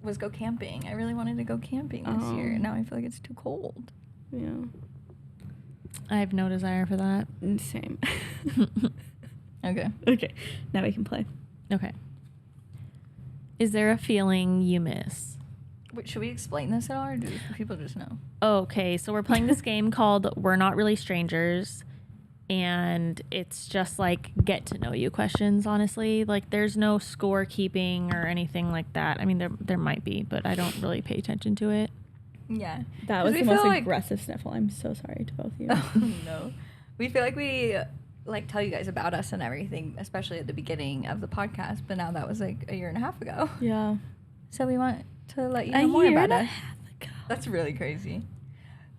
was go camping. I really wanted to go camping this year, and now I feel like it's too cold. Yeah. I have no desire for that. Same. Okay. Okay. Now we can play. Okay. Is there a feeling you miss? Wait, should we explain this at all, or do people just know? Okay, so we're playing this game called We're Not Really Strangers, and it's just like get to know you questions, honestly. Like there's no score keeping or anything like that. I mean, there might be, but I don't really pay attention to it. Yeah. That was the most aggressive sniffle. I'm so sorry to both of you. Oh, no. We feel like we like tell you guys about us and everything, especially at the beginning of the podcast, but now that was like a year and a half ago. Yeah. So we want to let you know more about us. That's really crazy.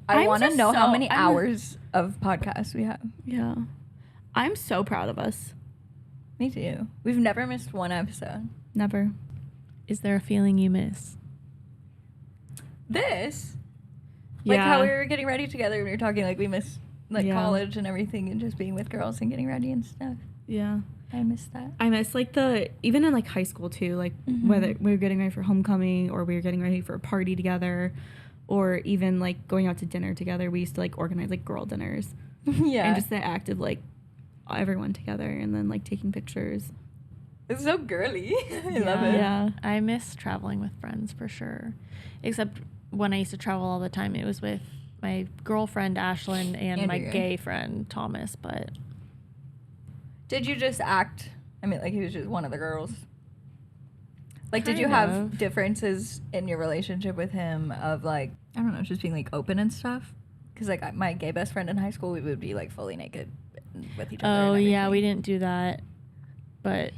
I want to know how many hours of podcasts we have. Yeah. I'm so proud of us. Me too. We've never missed one episode. Never. Is there a feeling you miss? This? Like how we were getting ready together and we were talking like we miss like college and everything and just being with girls and getting ready and stuff. Yeah. I miss that. I miss like even in like high school too, like whether we were getting ready for homecoming or we were getting ready for a party together or even like going out to dinner together. We used to like organize like girl dinners. Yeah. And just the act of like everyone together and then like taking pictures. It's so girly. I love it. Yeah. I miss traveling with friends for sure. Except when I used to travel all the time, it was with my girlfriend Ashlyn and my gay friend Thomas. But did you just act? I mean, like he was just one of the girls. Like, did you have differences in your relationship with him of like, I don't know, just being like open and stuff? Because like my gay best friend in high school, we would be like fully naked with each other. Oh yeah, we didn't do that, but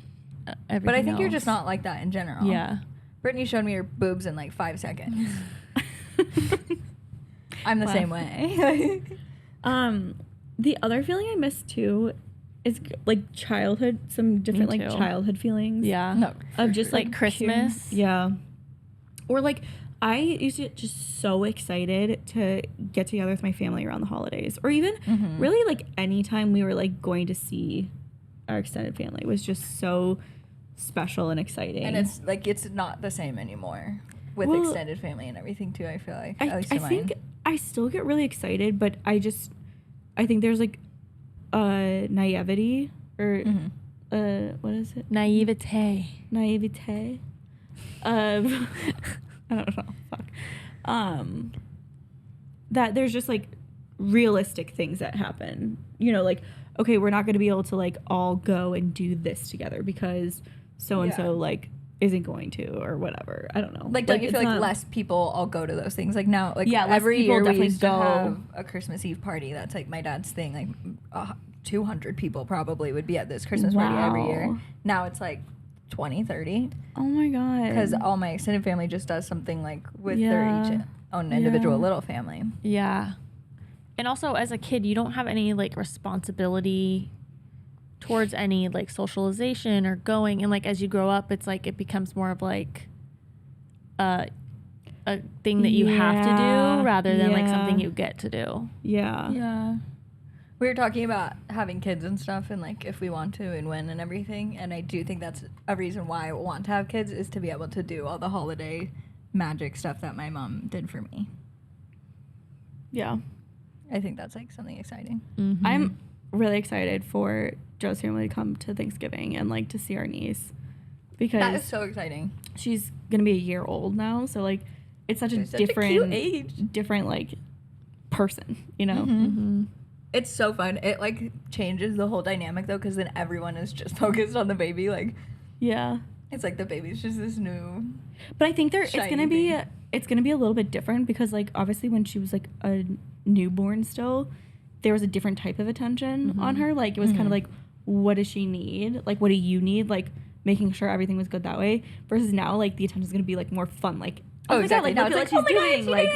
everything But I think else. you're just not like that in general. Yeah. Brittany showed me her boobs in like 5 seconds. I'm the same way. The other feeling I miss too is like childhood, some different like childhood feelings. Yeah. No, of just like Christmas. Yeah. Or like I used to get just so excited to get together with my family around the holidays, or even really like anytime we were like going to see our extended family was just so special and exciting. And it's like it's not the same anymore with extended family and everything too. I feel like I think I still get really excited, but I think there's like naivety or what is it? Naivete. I don't know. Fuck. That there's just like realistic things that happen. You know, like, okay, we're not going to be able to like all go and do this together because so and so like isn't going to or whatever. I don't know. Like, don't you feel like less people all go to those things? Like now, like every year we used to have a Christmas Eve party. That's like my dad's thing. Like 200 people probably would be at this Christmas party every year. Now it's like 20, 30. Oh my God. Because all my extended family just does something like with their each own individual little family. Yeah. And also as a kid, you don't have any like responsibility towards any like socialization or going. And like as you grow up, it's like it becomes more of like a thing that you have to do rather than like Yeah. something you get to do. Yeah. Yeah. We were talking about having kids and stuff and like if we want to and when and everything. And I do think that's a reason why I want to have kids is to be able to do all the holiday magic stuff that my mom did for me. Yeah. I think that's like something exciting. Mm-hmm. I'm really excited for Joe's family to come to Thanksgiving and like to see our niece because That is so exciting. she's gonna be a year old now. So like it's such a Such a different cute age. different like person, you know? Mm-hmm. It's so fun. It like changes the whole dynamic though, because then everyone is just focused on the baby. Like Yeah. it's like the baby's just this new. But I think it's Shiny gonna be thing. it's gonna be a little bit different because like obviously when she was like a newborn still, there was a different type of attention on her. Like it was kind of like, what does she need? Like what do you need? Like making sure everything was good that way. Versus now, like the attention's gonna be like more fun. Like Oh, my exactly. God, like Now look it's at like, what she's doing. she did Like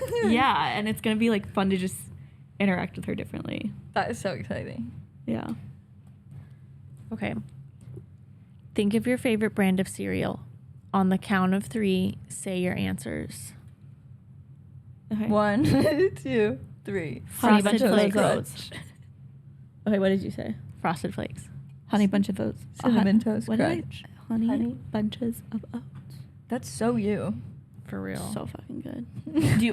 it well. yeah, and it's gonna be like fun to just interact with her differently. That is so exciting. Yeah. Okay. Think of your favorite brand of cereal. On the count of 3, say your answers. Okay. 1, 2, 3. Honey Frosted Bunch of Flakes. Oats. Okay, what did you say? Frosted Flakes. Honey Bunch of Oats. Cinnamon Toast What did I- Crunch. Honey Bunches of Oats. That's so you. For real. So fucking good.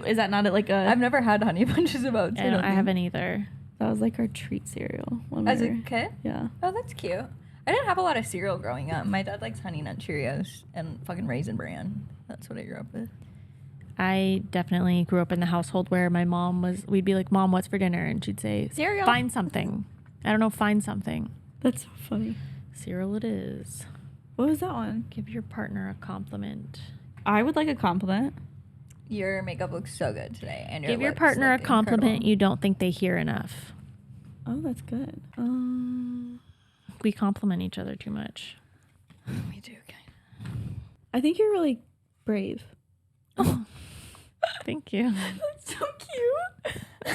Is that not like a? I've never had Honey Bunches of Oats. I haven't either. That was like our treat cereal. When As we a were, kid? yeah. Oh, that's cute. I didn't have a lot of cereal growing up. My dad likes Honey Nut Cheerios and fucking Raisin Bran. That's what I grew up with. I definitely grew up in the household where my mom we'd be like, Mom, what's for dinner? And she'd say, Cereal. Find something. I don't know, find something. That's so funny. Cereal it is. What was that one? Give your partner a compliment. I would like a compliment. Your makeup looks so good today. And Give your lips partner a look compliment incredible. you don't think they hear enough. Oh, that's good. We compliment each other too much. Me too, kind I think you're really brave. Oh, thank you. That's so cute.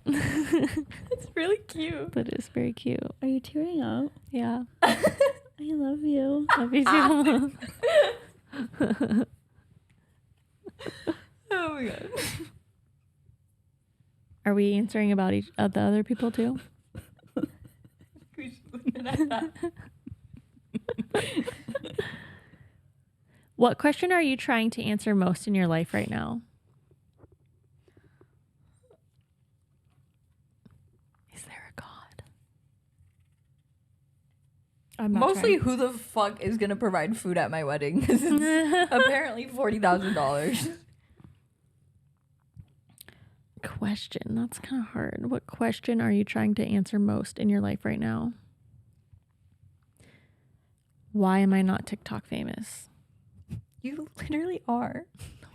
It's really cute. That is very cute. Are you tearing up? Yeah. I love you. Love you too. Oh my god. Are we answering about the other people too? We should leave it at that. What question are you trying to answer most in your life right now? Is there a God? I'm not Mostly, trying. who the fuck is gonna provide food at my wedding? This is apparently $40,000. Question. That's kind of hard. What question are you trying to answer most in your life right now? Why am I not TikTok famous? You literally are.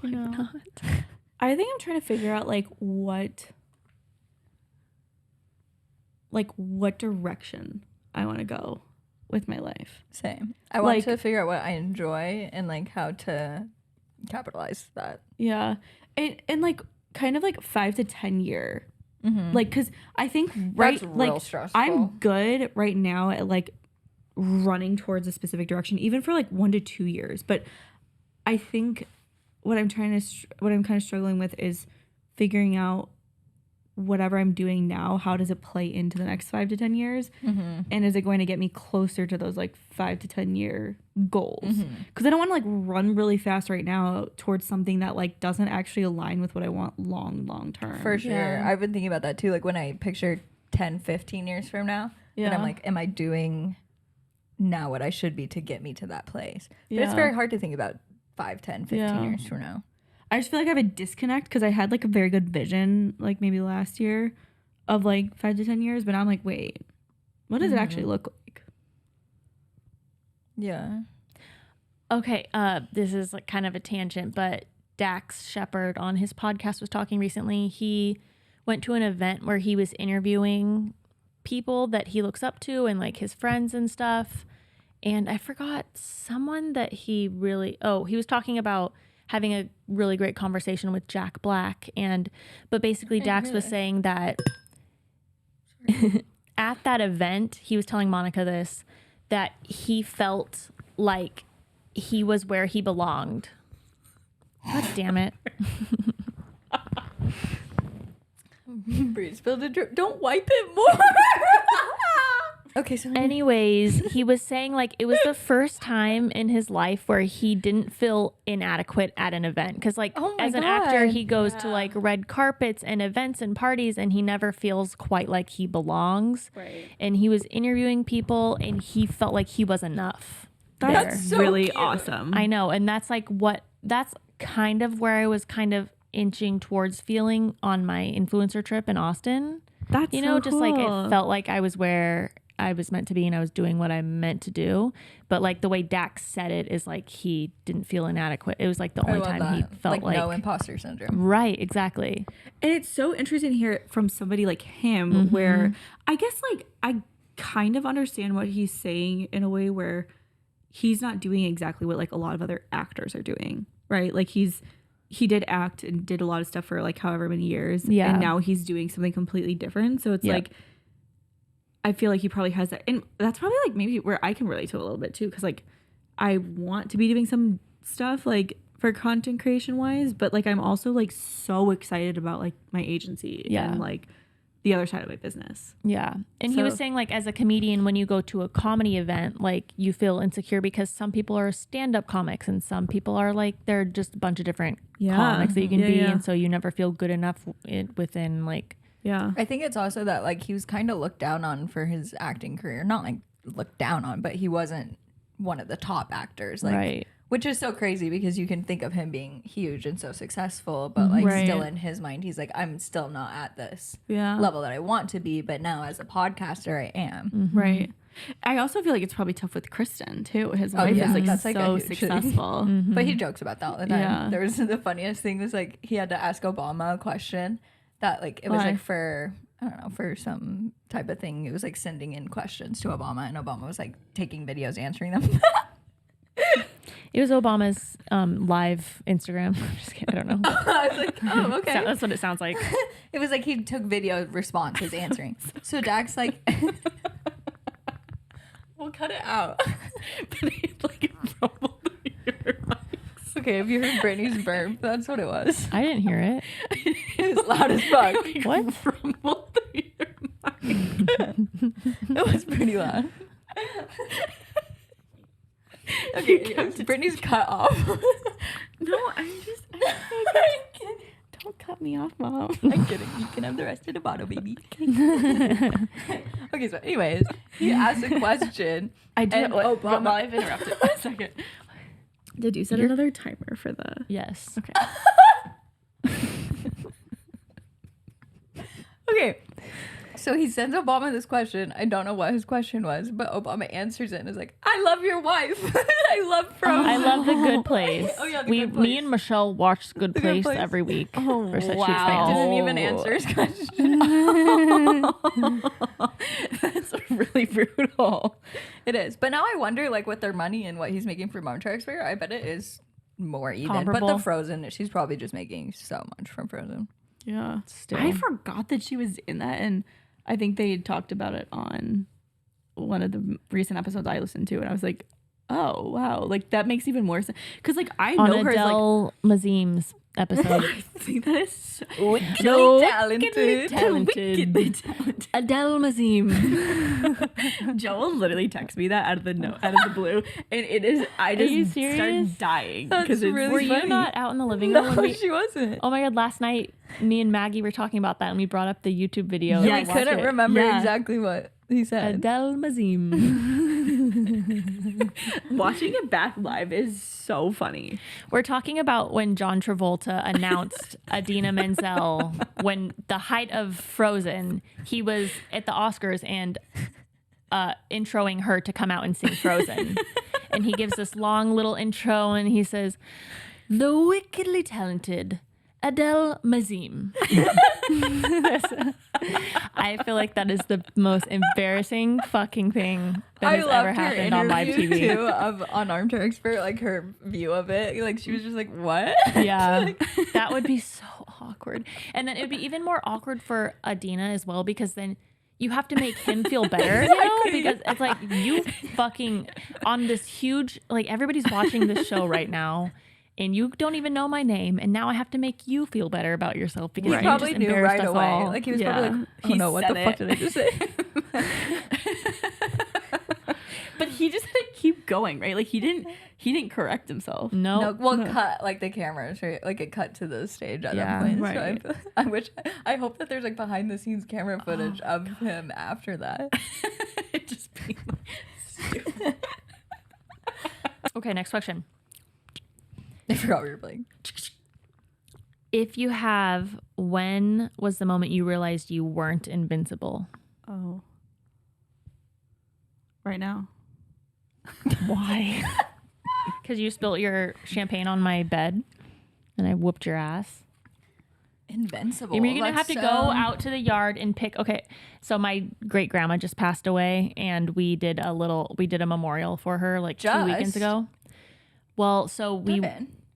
I know. Not. I think I'm trying to figure out like what direction I want to go with my life. Same. I want Like- to figure out what I enjoy and like how to capitalize that. Yeah. And like kind of like 5 to 10 year. Mm-hmm. Like cuz I think right That's real like stressful. I'm good right now at like running towards a specific direction even for like 1 to 2 years, but I think what I'm kind of struggling with is figuring out whatever I'm doing now, how does it play into the next 5 to 10 years? Mm-hmm. And is it going to get me closer to those like 5 to 10 year goals? Mm-hmm. Because I don't want to like run really fast right now towards something that like doesn't actually align with what I want long term. For sure. Yeah. I've been thinking about that too. Like when I picture 10, 15 years from now, and I'm like, am I doing now what I should be to get me to that place? But it's Yeah. very hard to think about 5, 10, 15 Yeah. years from now. I just feel like I have a disconnect because I had like a very good vision like maybe last year of like 5 to 10 years, but now I'm like, wait, what does it actually look like? Yeah. Okay, this is like kind of a tangent, but Dax Shepard on his podcast was talking recently. He went to an event where he was interviewing people that he looks up to and like his friends and stuff. And I forgot someone that he was talking about having a really great conversation with Jack Black. But basically Dax was saying that at that event, he was telling Monica this, that he felt like he was where he belonged. God damn it. Brie spilled a drip. Don't wipe it more. Okay, so anyways, he was saying like it was the first time in his life where he didn't feel inadequate at an event. Because like as an actor, he goes to like red carpets and events and parties and he never feels quite like he belongs. Right. And he was interviewing people and he felt like he was enough. That's so really cute. Awesome. I know. And that's like that's kind of where I was kind of inching towards feeling on my influencer trip in Austin. That's you know, so just cool. like it felt like I was where I was meant to be and I was doing what I meant to do. But like the way Dax said it is like he didn't feel inadequate. It was like the only time he felt like no imposter syndrome. Right, exactly. And it's so interesting to hear it from somebody like him where I guess like I kind of understand what he's saying in a way where he's not doing exactly what like a lot of other actors are doing, right? Like he did act and did a lot of stuff for like however many years. Yeah. And now he's doing something completely different. So it's like, I feel like he probably has that. And that's probably like maybe where I can relate to a little bit too. Cause like I want to be doing some stuff like for content creation wise, but like I'm also like so excited about like my agency and like the other side of my business. Yeah. And he was saying like as a comedian, when you go to a comedy event, like you feel insecure because some people are stand-up comics and some people are like, they're just a bunch of different comics that you can be. And so you never feel good enough within like. Yeah. I think it's also that like he was kind of looked down on for his acting career. Not like looked down on, but he wasn't one of the top acters. Like, right. Which is so crazy because you can think of him being huge and so successful, but like still in his mind, he's like, I'm still not at this level that I want to be. But now as a podcaster, I am. Right. I also feel like it's probably tough with Kristen too. His wife is like that's so successful. But he jokes about that all the time. Yeah. There was the funniest thing was like he had to ask Obama a question that like it was like for I don't know, for some type of thing. It was like sending in questions to Obama and Obama was like taking videos answering them. It was Obama's live Instagram. I'm just kidding. I don't know. I was like, oh, okay. So that's what it sounds like. It was like he took video responses answering. So Dax like, we'll cut it out. But he like rumbled your mics. Okay, have you heard Brittany's burp? That's what it was. I didn't hear it. It was loud as fuck. What? Rumbled through your mic. It was pretty loud. Okay, Brittany's cut off. No, don't cut me off, Mom. I'm kidding. You can have the rest of the bottle, baby. Okay, so anyways, he asked a question. I did. Obama. Well, I've interrupted. 1 second. Did you set another timer for the? Yes. Okay. Okay. So he sends Obama this question. I don't know what his question was, but Obama answers it and is like, I love your wife. I love Frozen. I love The Good Place. Oh, yeah, The Good Place. Me and Michelle watch Good Place, Place. every week. Oh, for such wow. huge fans. Didn't even answer his question. That's really brutal. It is. But now I wonder, like, with their money and what he's making for Montreux Fair, I bet it is more even. Comparable. But the Frozen, she's probably just making so much from Frozen. Yeah. Still. I forgot that she was in that, and I think they talked about it on one of the recent episodes I listened to, and I was like, oh, wow. Like, that makes even more sense. Because, like, I know her as, like... Adele Mazim's episode. I think that is so... Wickedly talented. Wickedly talented. Adele Mazim. Joel literally texted me that out of the blue, and it is... I Are you just serious? started dying. That's Really Were funny. you not out in the living room? No, when she wasn't. Oh my God, last night, me and Maggie were talking about that, and we brought up the YouTube video. Yeah, I and we watched couldn't it. remember Yeah. exactly what he said. Adele Mazim. Watching it back live is so funny. We're talking about when John Travolta announced Idina Menzel when the height of Frozen, he was at the Oscars and introing her to come out and sing Frozen. And he gives this long little intro and he says, "The wickedly talented Adele Mazim." I feel like that is the most embarrassing fucking thing that has ever happened on live TV. Too, on Armchair Expert, like her view of it. Like she was just like, what? Yeah, that would be so awkward. And then it would be even more awkward for Idina as well, because then you have to make him feel better, you know, because it's like you fucking on this huge, like everybody's watching this show right now and you don't even know my name. And now I have to make you feel better about yourself because he you probably just knew embarrassed right us away. all. Like he was probably like, oh He no, what the said fuck it. did I just say? But he just had to keep going, right? Like he didn't correct himself. No. Cut like the cameras, right? Like it cut to the stage at that Yeah, point. right. So I hope that there's like behind the scenes camera footage of him after that. Just being stupid. Okay, next question. I forgot we were playing. If you have, when was the moment you realized you weren't invincible? Oh. Right now. Why? Because you spilled your champagne on my bed and I whooped your ass. Invincible. You're going to have to go out to the yard and pick. Okay. So my great grandma just passed away and we did a memorial for her like 2 weekends ago. Well, so we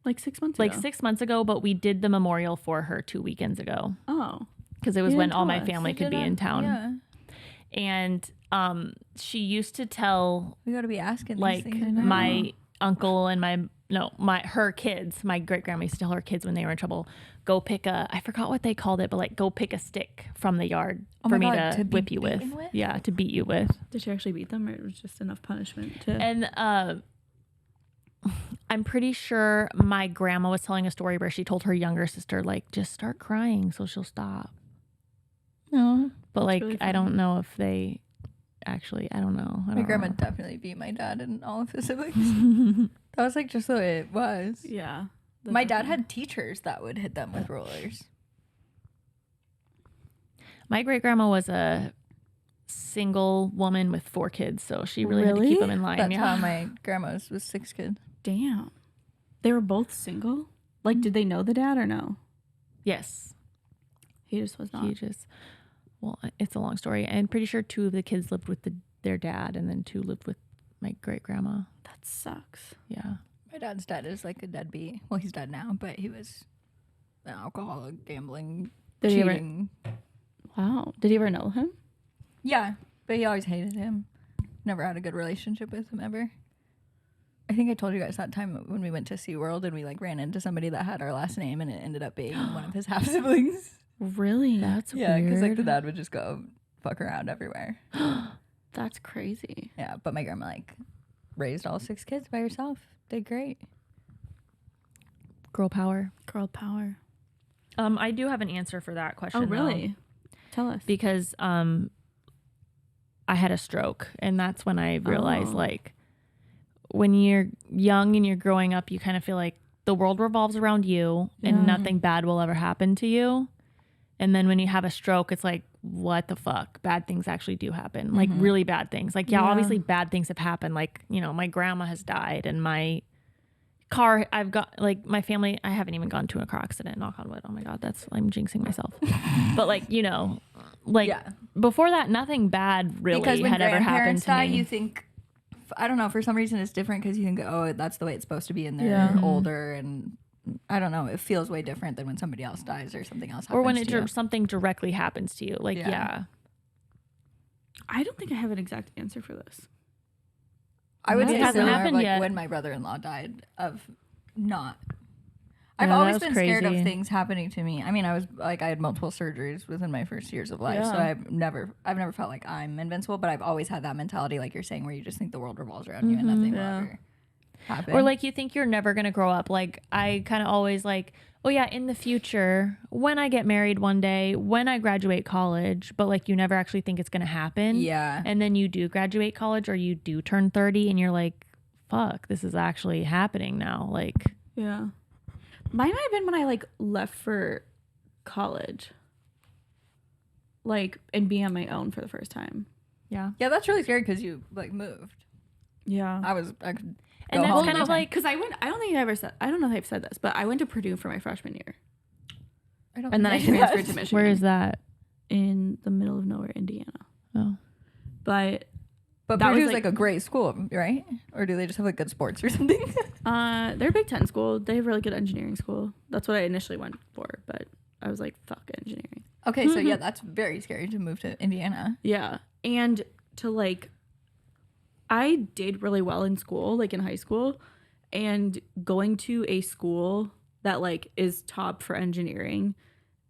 like 6 months ago. 6 months ago, but we did the memorial for her 2 weekends ago. Oh. Because it was You when didn't all tell my us. family could be in town. Yeah. And she used to tell We got to be asking like these things. I know. my uncle and her kids, my great grandma used to tell her kids when they were in trouble, go pick I forgot what they called it, but like go pick a stick from the yard for me to whip you with. Yeah, to beat you with. Did she actually beat them, or it was just enough punishment to? And I'm pretty sure my grandma was telling a story where she told her younger sister, like, just start crying so she'll stop. No. But like, really I don't know if they actually, I don't know. My grandma definitely beat my dad and all of his siblings. That was like just the way it was. Yeah. My dad had teachers that would hit them with rollers. My great grandma was a single woman with 4 kids, so she really had to keep them in line. That's how my grandma's was 6 kids. Damn. They were both single? Like, did they know the dad or no? Yes. He just was not. Well, it's a long story. I'm pretty sure 2 of the kids lived with their dad, and then 2 lived with my great grandma. That sucks. Yeah. My dad's dad is like a deadbeat. Well, he's dead now, but he was an alcoholic, gambling, cheating. Wow. Did you ever know him? Yeah, but he always hated him. Never had a good relationship with him ever. I think I told you guys that time when we went to SeaWorld and we like ran into somebody that had our last name and it ended up being one of his half siblings. Really? That's Yeah, because like weird. the dad would just go fuck around everywhere. That's crazy. Yeah, but my grandma like raised all 6 kids by herself. Did great. Girl power. Girl power. I do have an answer for that question. Oh, really? Tell us. Because I had a stroke, and that's when I realized like when you're young and you're growing up, you kind of feel like the world revolves around you and nothing bad will ever happen to you. And then when you have a stroke, it's like, what the fuck? Bad things actually do happen. Like really bad things. Like, obviously bad things have happened. Like, you know, my grandma has died and my car, I've got like my family, I haven't even gone to a car accident, knock on wood. Oh my God, I'm jinxing myself. But like, you know, like before that, nothing bad really had ever happened to me. You think, I don't know, for some reason it's different because you think, oh, that's the way it's supposed to be and they're older and I don't know, it feels way different than when somebody else dies or something else happens or when something directly happens to you. Like, I don't think I have an exact answer for this. I would say hasn't happened like yet. when my brother-in-law died of not. I've always been scared of things happening to me. I mean, I had multiple surgeries within my first years of life, so I've never felt like I'm invincible. But I've always had that mentality, like you're saying, where you just think the world revolves around you and nothing will ever happen. Or like you think you're never gonna grow up. Like I kind of always like, oh yeah, in the future, when I get married one day, when I graduate college, but like you never actually think it's gonna happen. Yeah. And then you do graduate college or you do turn 30 and you're like, fuck, this is actually happening now. Like, yeah. Mine might have been when I like left for college. Like, and being on my own for the first time. yeah. Yeah, that's really scary because you like moved. Yeah. I could And go that's home kind of like, because I don't know if I've said this, but I went to Purdue for my freshman year. And then I transferred to Michigan. where is that? In the middle of nowhere, Indiana. Oh. But that Purdue's was, like a great school, right? Or do they just have like good sports or something? they're a Big Ten school. They have a really good engineering school. That's what I initially went for, but I was like, fuck engineering. Okay, so yeah, that's very scary to move to Indiana. Yeah. And to like, I did really well in school, like in high school, and going to a school that like is top for engineering,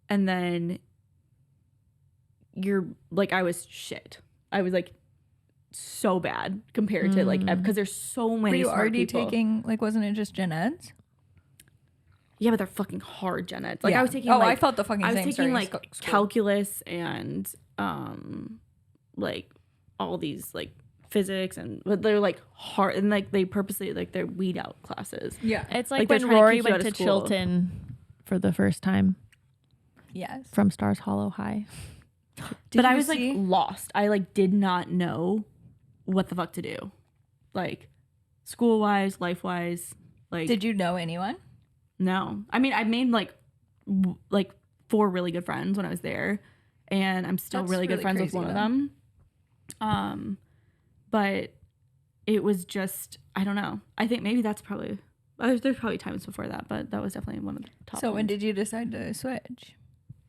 and then you're like, I was shit. I was like so bad compared to like, because there's so many. Were you smart already people. taking, like, wasn't it just gen eds? Yeah, but they're fucking hard gen eds. Like Yeah. I was taking I like, felt the fucking I was same taking like school. calculus and like all these like physics, and but they're like hard, and like they purposely like they're weed out classes. Yeah. It's Like, like they're when trying to Rory keep you went out to of school. Chilton for the first time Yes. from Stars Hollow High. But I was like lost. I like did not know what the fuck to do, like school wise, life wise. Like, Did you know anyone? No, I mean I made like 4 really good friends when I was there, and I'm still That's really good really friends with crazy, one though. of them. But it was just, I don't know. I think maybe that's probably, there's probably times before that, but that was definitely one of the top. So when ones. did you decide to switch?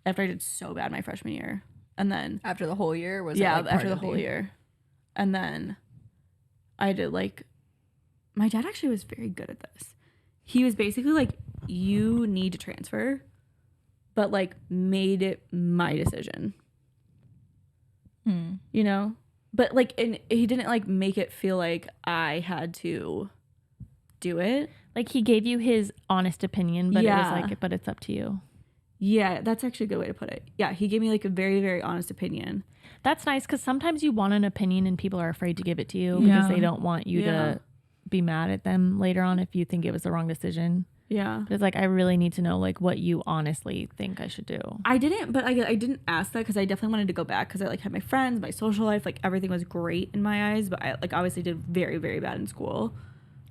After I did so bad my freshman year, and then After the whole year? Was yeah, it like after part the of whole year, and then I did like, my dad actually was very good at this. He was basically like, you need to transfer, but like made it my decision. You know? But like, and he didn't like make it feel like I had to do it. Like he gave you his honest opinion, but it was like, but it's up to you. Yeah, that's actually a good way to put it. Yeah, he gave me like a very, very honest opinion. That's nice because sometimes you want an opinion and people are afraid to give it to you because they don't want you to be mad at them later on if you think it was the wrong decision. Yeah. But it's like, I really need to know like what you honestly think I should do. I didn't, but I didn't ask that because I definitely wanted to go back because I like had my friends, my social life, like everything was great in my eyes, but I like obviously did very, very bad in school.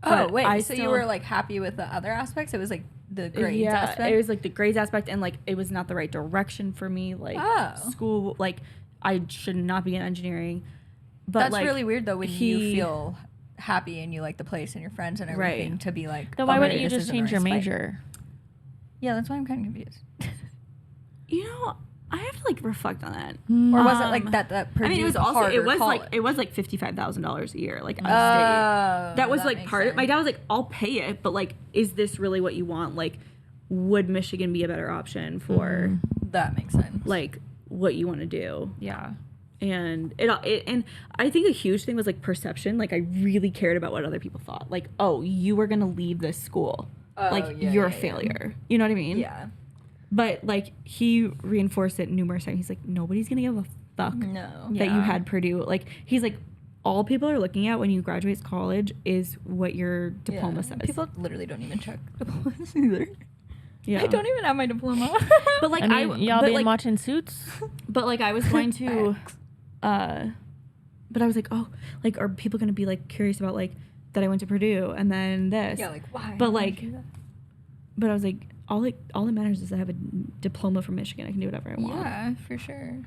Oh, wait, so you were like happy with the other aspects? It was like the grades aspect? It was like the grades aspect, and like it was not the right direction for me. Like school, like I should not be in engineering. But that's like, really weird though when you feel happy and you like the place and your friends and everything to be like. Then why wouldn't you just change your major? Yeah, that's why I'm kind of confused. You know, I have to like reflect on that. Or was it like that? I mean, it was also it was college? like $55,000 a year, like out of state. Oh, That was like makes part of sense. my dad was like, I'll pay it, but like, is this really what you want? Like, would Michigan be a better option for That makes sense. like what you want to do? Yeah. And it and I think a huge thing was like perception. Like I really cared about what other people thought. Like, oh, you were gonna leave this school. Like you're a failure. You know what I mean? Yeah. But like he reinforced it numerous times. He's like, nobody's gonna give a fuck that you had Purdue. Like he's like, all people are looking at when you graduate college is what your diploma says. People literally don't even check diplomas either. Yeah. I don't even have my diploma. But like I mean, y'all but, been like, watching Suits? But like I was going to but I was like, oh, like are people gonna be like curious about like that I went to Purdue and then this? Yeah, like why? But like but I was like all that matters is I have a diploma from Michigan. I can do whatever I want. Yeah, for sure.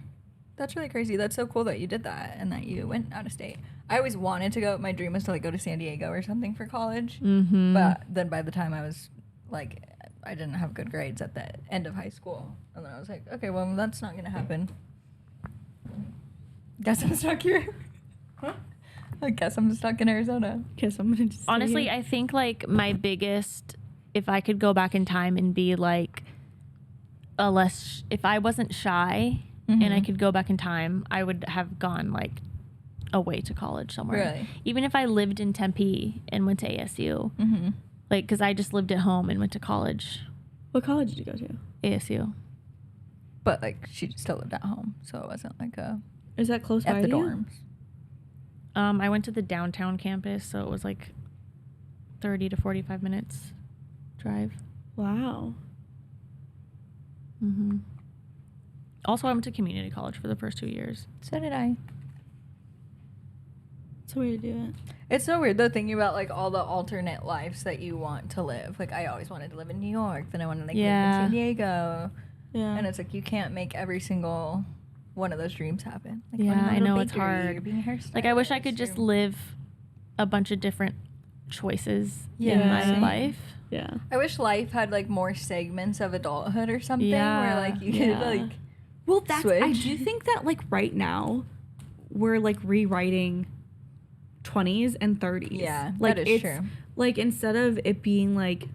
That's really crazy. That's so cool that you did that and that you went out of state. I always wanted to go. My dream was to like go to San Diego or something for college. Mm-hmm. But then by the time I was like, I didn't have good grades at the end of high school. And then I was like, okay, well, that's not going to happen. Guess I'm stuck here. I guess I'm stuck in Arizona. Guess I'm gonna just Honestly, I think like my biggest, if I could go back in time and be like if I wasn't shy and I could go back in time, I would have gone like away to college somewhere. Really? Even if I lived in Tempe and went to ASU, like because I just lived at home and went to college. What college did you go to? ASU. But like she still lived at home, so it wasn't like Is that close by at the to you? dorms. I went to the downtown campus, so it was like 30 to 45 minutes drive. Wow. Also, I went to community college for the first 2 years. So did I. It's a way to do it. It's so weird though, thinking about like all the alternate lives that you want to live. Like I always wanted to live in New York, then I wanted to like live in San Diego. Yeah. And it's like you can't make every single one of those dreams happen. Like, Yeah, I know it's bakery, hard. or being a hairstylist, Like I wish I could just or- live a bunch of different choices in Yeah, my same. life. Yeah. I wish life had like more segments of adulthout or something Yeah, where like you yeah. could like Well, I do think that like right now we're like rewriting 20s and 30s. Yeah, like that is true. Like instead of it being like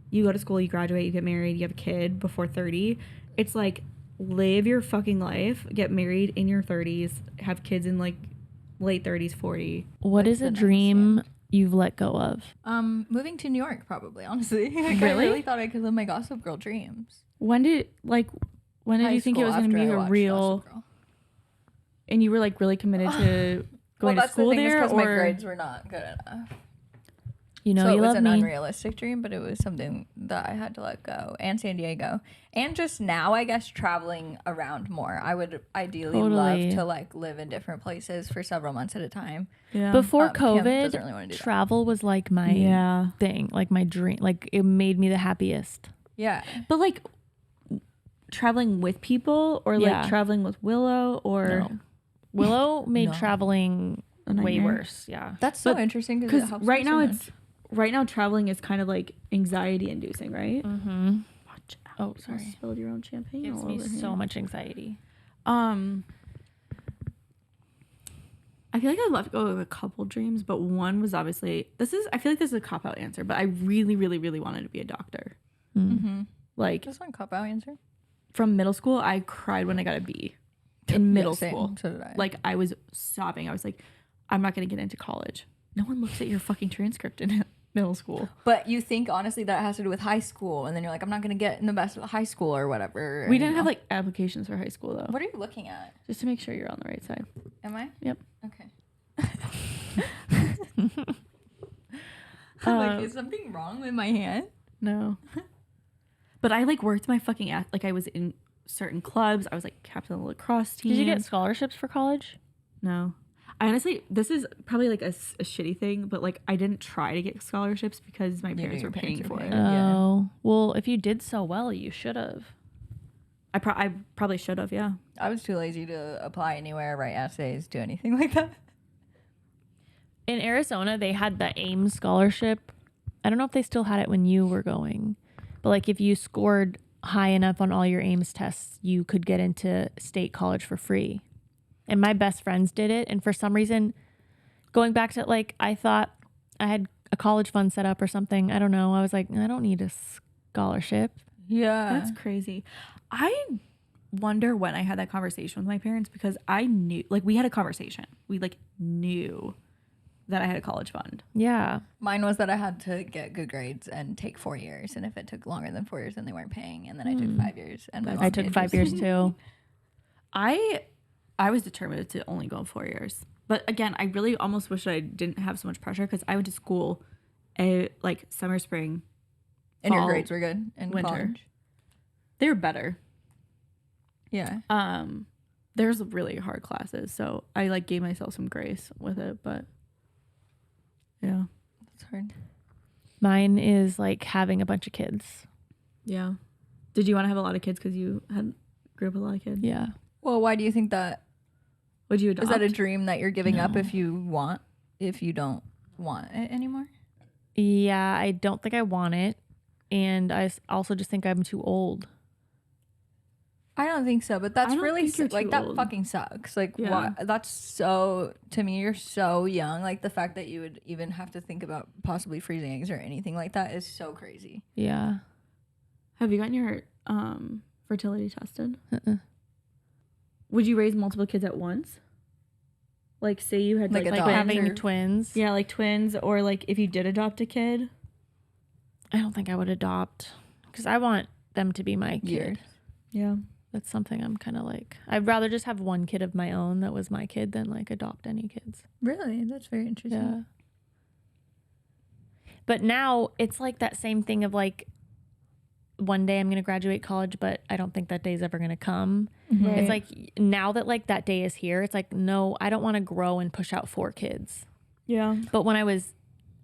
you go to school, you graduate, you get married, you have a kid before 30, it's like live your fucking life, get married in your 30s, have kids in like late 30s, 40. What is a dream you've let go of? Moving to New York, probably, honestly. Like, really? I really thought I could live my Gossip Girl dreams. When did you think it was going to be a real, and you were like really committed to going to school there, or my grades were not good enough. You know, so you it was love an me. unrealistic dream, but it was something that I had to let go. And San Diego, and just now, I guess, traveling around more. I would ideally love to like live in different places for several months at a time. Yeah. Before COVID, doesn't really want to do travel was like my thing, like my dream. Like it made me the happiest. Yeah, but like traveling with people, or like traveling with Willow, or no. Willow made traveling way worse. Yeah, that's so interesting because right now traveling is kind of like anxiety inducing, right? Mm-hmm. Watch out. Oh, sorry. You spilled your own champagne. Gives me so much anxiety. I feel like I let go of a couple dreams, but one was obviously I feel like this is a cop-out answer, but I really, really, really wanted to be a doctor. Mm-hmm. Like, that's one cop-out answer. From middle school, I cried when I got a B. In middle school. So did I. Like, I was sobbing. I was like, I'm not going to get into college. No one looks at your fucking transcript in middle school. But you think, honestly, that has to do with high school, and then you're like, I'm not going to get in the best of high school or whatever. We didn't have, like, applications for high school, though. What are you looking at? Just to make sure you're on the right side. Am I? Yep. Okay. Like, is something wrong with my hand? No. But I, like, worked my fucking ass. Like, I was in certain clubs. I was, like, captain of the lacrosse team. Did you get scholarships for college? No. I honestly, this is probably, like, a shitty thing, but, like, I didn't try to get scholarships because my parents were paying for it. Oh. Well, if you did so well, you should have. I probably should have, yeah. I was too lazy to apply anywhere, write essays, do anything like that. In Arizona, they had the AIMS scholarship. I don't know if they still had it when you were going, but like if you scored high enough on all your AIMS tests, you could get into state college for free. And my best friends did it. And for some reason, going back to like, I thought I had a college fund set up or something. I don't know. I was like, I don't need a scholarship. Yeah. That's crazy. I wonder when I had that conversation with my parents, because I knew, like, we had a conversation. We like knew that I had a college fund. Yeah. Mine was that I had to get good grades and take 4 years. And if it took longer than 4 years, then they weren't paying. And then I took 5 years. And I took 5 years too. I was determined to only go 4 years. But again, I really almost wish I didn't have so much pressure, because I went to school like summer, spring, and fall, your grades were good in winter. College? They were better. Yeah. There's really hard classes, so I like gave myself some grace with it, but yeah. It's hard. Mine is like having a bunch of kids. Yeah. Did you want to have a lot of kids because you grew up with a lot of kids? Yeah. Well, why do you think that? Would you adopt? Is that a dream that you're giving up No. if you don't want it anymore? Yeah, I don't think I want it. And I also just think I'm too old. I don't think so, but that's really like that old. fucking sucks. Like, Yeah. why? That's so, to me, you're so young. Like, the fact that you would even have to think about possibly freezing eggs or anything like that is so crazy. Yeah. Have you gotten your fertility tested? Would you raise multiple kids at once? Like, say you had Like like adopt having or- twins. yeah, like twins, or like if you did adopt a kid. I don't think I would adopt because I want them to be my kid. Years. Yeah. That's something I'm kind of like. I'd rather just have one kid of my own that was my kid than like adopt any kids. Really? That's very interesting. Yeah. But now it's like that same thing of like one day I'm going to graduate college, but I don't think that day's ever going to come. Right. It's like now that like that day is here, it's like, no, I don't want to grow and push out 4 kids. Yeah. But when I was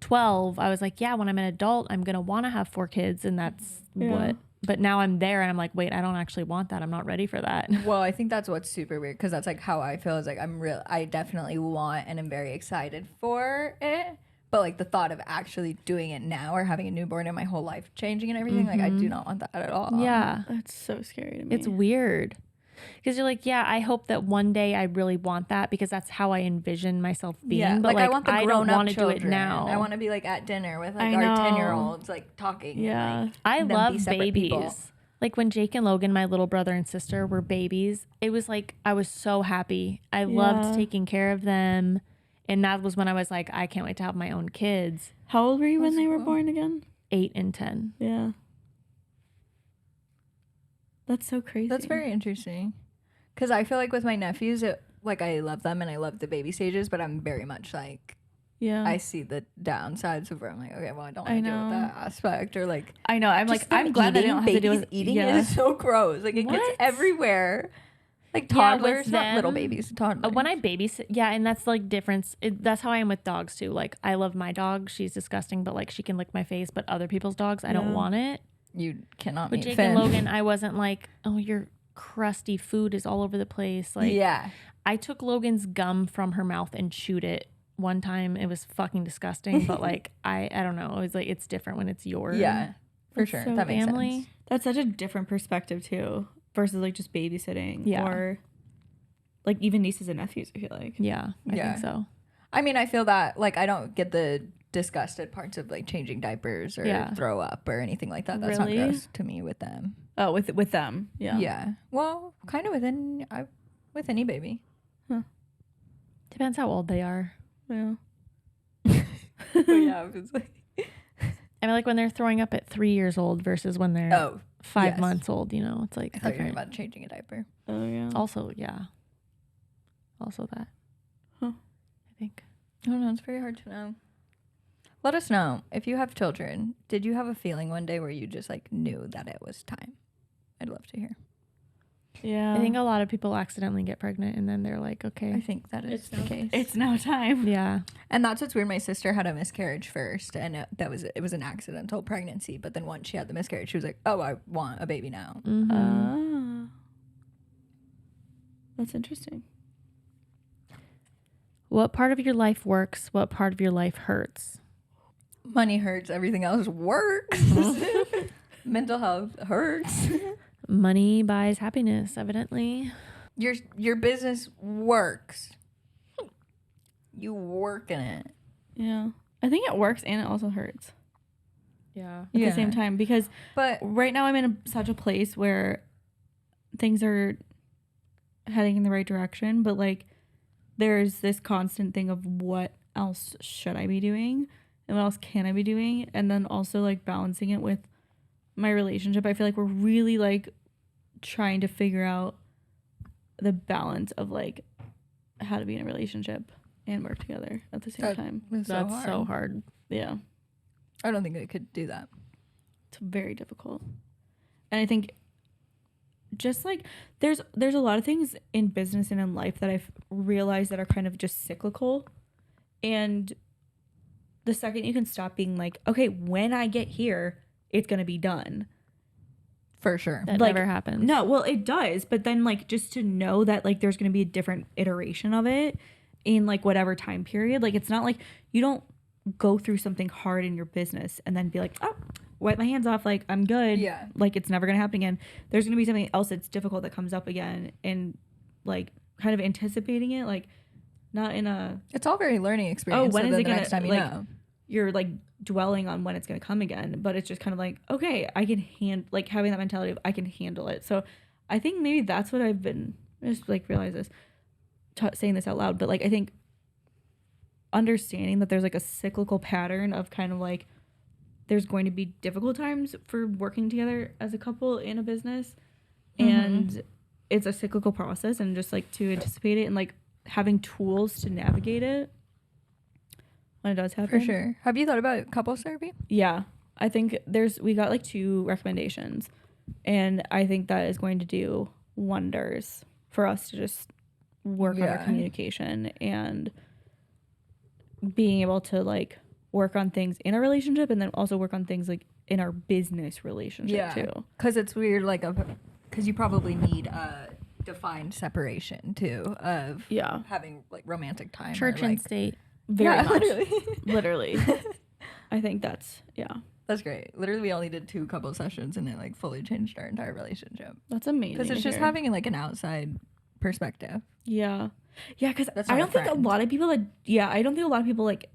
12, I was like, yeah, when I'm an adult, I'm going to want to have 4 kids. And that's what. But now I'm there and I'm like, wait, I don't actually want that. I'm not ready for that. Well, I think that's what's super weird, because that's like how I feel. Is like I definitely want and am very excited for it. But like the thought of actually doing it now, or having a newborn and my whole life changing and everything, like I do not want that at all. Yeah. That's so scary to me. It's weird. Because you're like, yeah, I hope that one day I really want that because that's how I envision myself being. Yeah, but like I want the grown up children. Do it now. I want to be like at dinner with like our 10-year-olds like talking. Yeah. And, like, I love babies. People. Like when Jake and Logan, my little brother and sister, were babies, it was like I was so happy. I loved taking care of them. And that was when I was like, I can't wait to have my own kids. How old were you when they were born again? 8 and 10. Yeah. That's so crazy. That's very interesting. Because I feel like with my nephews, like I love them and I love the baby stages, but I'm very much like, I see the downsides of where I'm like, okay, well, I don't want to deal with that aspect, or like, I know. I'm like, I'm glad that I don't have to deal with eating. Is so gross. Like it gets everywhere. Like toddlers, not little babies, toddlers. When I babysit, and that's like difference. That's how I am with dogs too. Like I love my dog. She's disgusting, but like she can lick my face. But other people's dogs, I don't want it. You cannot. With Jake and Logan, I wasn't like, oh, your crusty food is all over the place. Like, I took Logan's gum from her mouth and chewed it one time. It was fucking disgusting, but like I don't know. It was like it's different when it's yours. Yeah, for sure. So that makes sense. That's such a different perspective too, versus like just babysitting or like even nieces and nephews. I feel like. Yeah, I think so. I mean, I feel that like I don't get the disgusted parts of like changing diapers or throw up or anything like that. That's not gross to me with them. Oh, with them. Yeah. Yeah. Well, kind of with any baby. Huh. Depends how old they are. Yeah. But yeah, it was like I mean, like when they're throwing up at 3 years old versus when they're 5 months old, you know, it's like I thought you were about changing a diaper. Oh yeah. Also that. Huh. I think. I don't know. It's very hard to know. Let us know if you have children. Did you have a feeling one day where you just like knew that it was time? I'd love to hear. Yeah. I think a lot of people accidentally get pregnant and then they're like, okay. I think that is the case. It's now time. Yeah. And that's what's weird. My sister had a miscarriage first, and it was an accidental pregnancy. But then once she had the miscarriage, she was like, "Oh, I want a baby now." Mm-hmm. That's interesting. What part of your life works? What part of your life hurts? Money hurts. Everything else works. Mental health hurts. Money buys happiness, evidently. Your business works. You work in it. Yeah. I think it works and it also hurts. Yeah. At the same time, because right now I'm in such a place where things are heading in the right direction, but like there's this constant thing of what else should I be doing and what else can I be doing, and then also like balancing it with my relationship. I feel like we're really like trying to figure out the balance of like how to be in a relationship and work together at the same time. That's so hard. Yeah. I don't think I could do that. It's very difficult. And I think just like there's a lot of things in business and in life that I've realized that are kind of just cyclical, and the second you can stop being like, okay, when I get here it's gonna be done, for sure, that like, never happens. No, well it does, but then like just to know that like there's gonna be a different iteration of it in like whatever time period. Like it's not like you don't go through something hard in your business and then be like, oh, wipe my hands off, like I'm good. Yeah. Like it's never gonna happen again. There's gonna be something else that's difficult that comes up again, and like kind of anticipating it, like not in a it's all very learning experience. Oh, when so is it the gonna next time you like know. You're like dwelling on when it's gonna come again, but it's just kind of like, okay, I can like having that mentality of I can handle it. So I think maybe that's what I've been just like realize this saying this out loud, but like I think understanding that there's like a cyclical pattern of kind of like there's going to be difficult times for working together as a couple in a business, and it's a cyclical process, and just like to anticipate it and like having tools to navigate it when it does happen. For sure. Have you thought about couples therapy? Yeah, I think we got like 2 recommendations, and I think that is going to do wonders for us to just work on our communication and being able to like work on things in our relationship, and then also work on things like in our business relationship too. Because it's weird, like, because you probably need a defined separation too of having like romantic time, church or, like, and state. Very much. literally. Literally. I think that's That's great. Literally, we only did 2 couple sessions and it like fully changed our entire relationship. That's amazing. Because it's just having like an outside perspective. Yeah. Yeah, because I don't think a lot of people like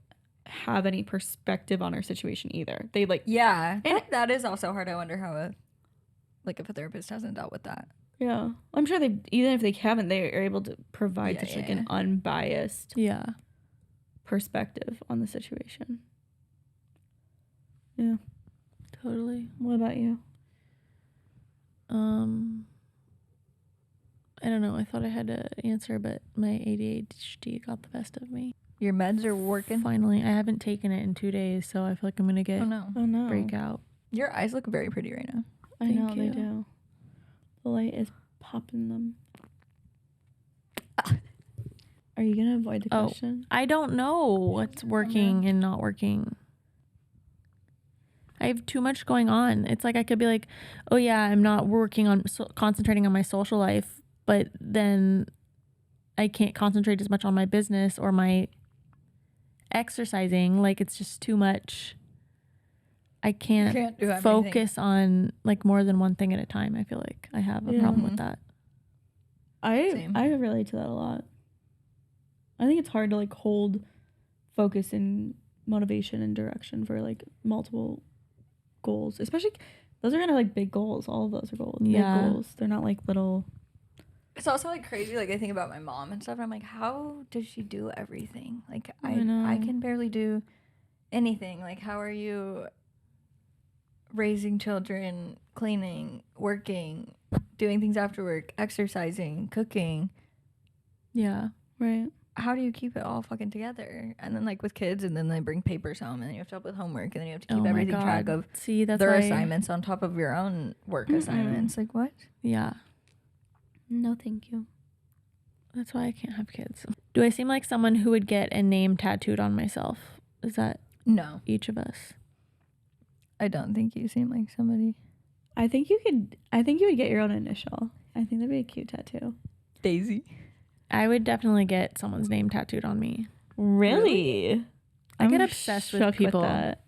have any perspective on our situation either. They like and that is also hard. I wonder how if a therapist hasn't dealt with that. Yeah, I'm sure they, even if they haven't, they are able to provide such like an unbiased perspective on the situation. Yeah, totally. What about you? I don't know. I thought I had to answer, but my ADHD got the best of me. Your meds are working? Finally. I haven't taken it in 2 days, so I feel like I'm going to get breakout. Your eyes look very pretty right now. I know they do. The light is popping them. Are you going to avoid the question? I don't know what's working and not working. I have too much going on. It's like I could be like, oh yeah, I'm not working on concentrating on my social life, but then I can't concentrate as much on my business or my exercising. Like it's just too much. I can't focus on like more than one thing at a time. I feel like I have a problem with that. I relate to that a lot. I think it's hard to like hold focus and motivation and direction for like multiple goals, especially those are kind of like big goals. All of those are big goals. They're not like little. It's also like crazy. Like I think about my mom and stuff. And I'm like, how does she do everything? Like I can barely do anything. Like how are you raising children, cleaning, working, doing things after work, exercising, cooking? Yeah, right. How do you keep it all fucking together? And then like with kids, and then they bring papers home, and then you have to help with homework, and then you have to keep everything track of their assignments on top of your own work assignments. Like what? Yeah. No, thank you. That's why I can't have kids. Do I seem like someone who would get a name tattooed on myself? Is that each of us? I don't think you seem like somebody. I think you would get your own initial. I think that'd be a cute tattoo. Daisy. I would definitely get someone's name tattooed on me. Really? I get obsessed with people. With that.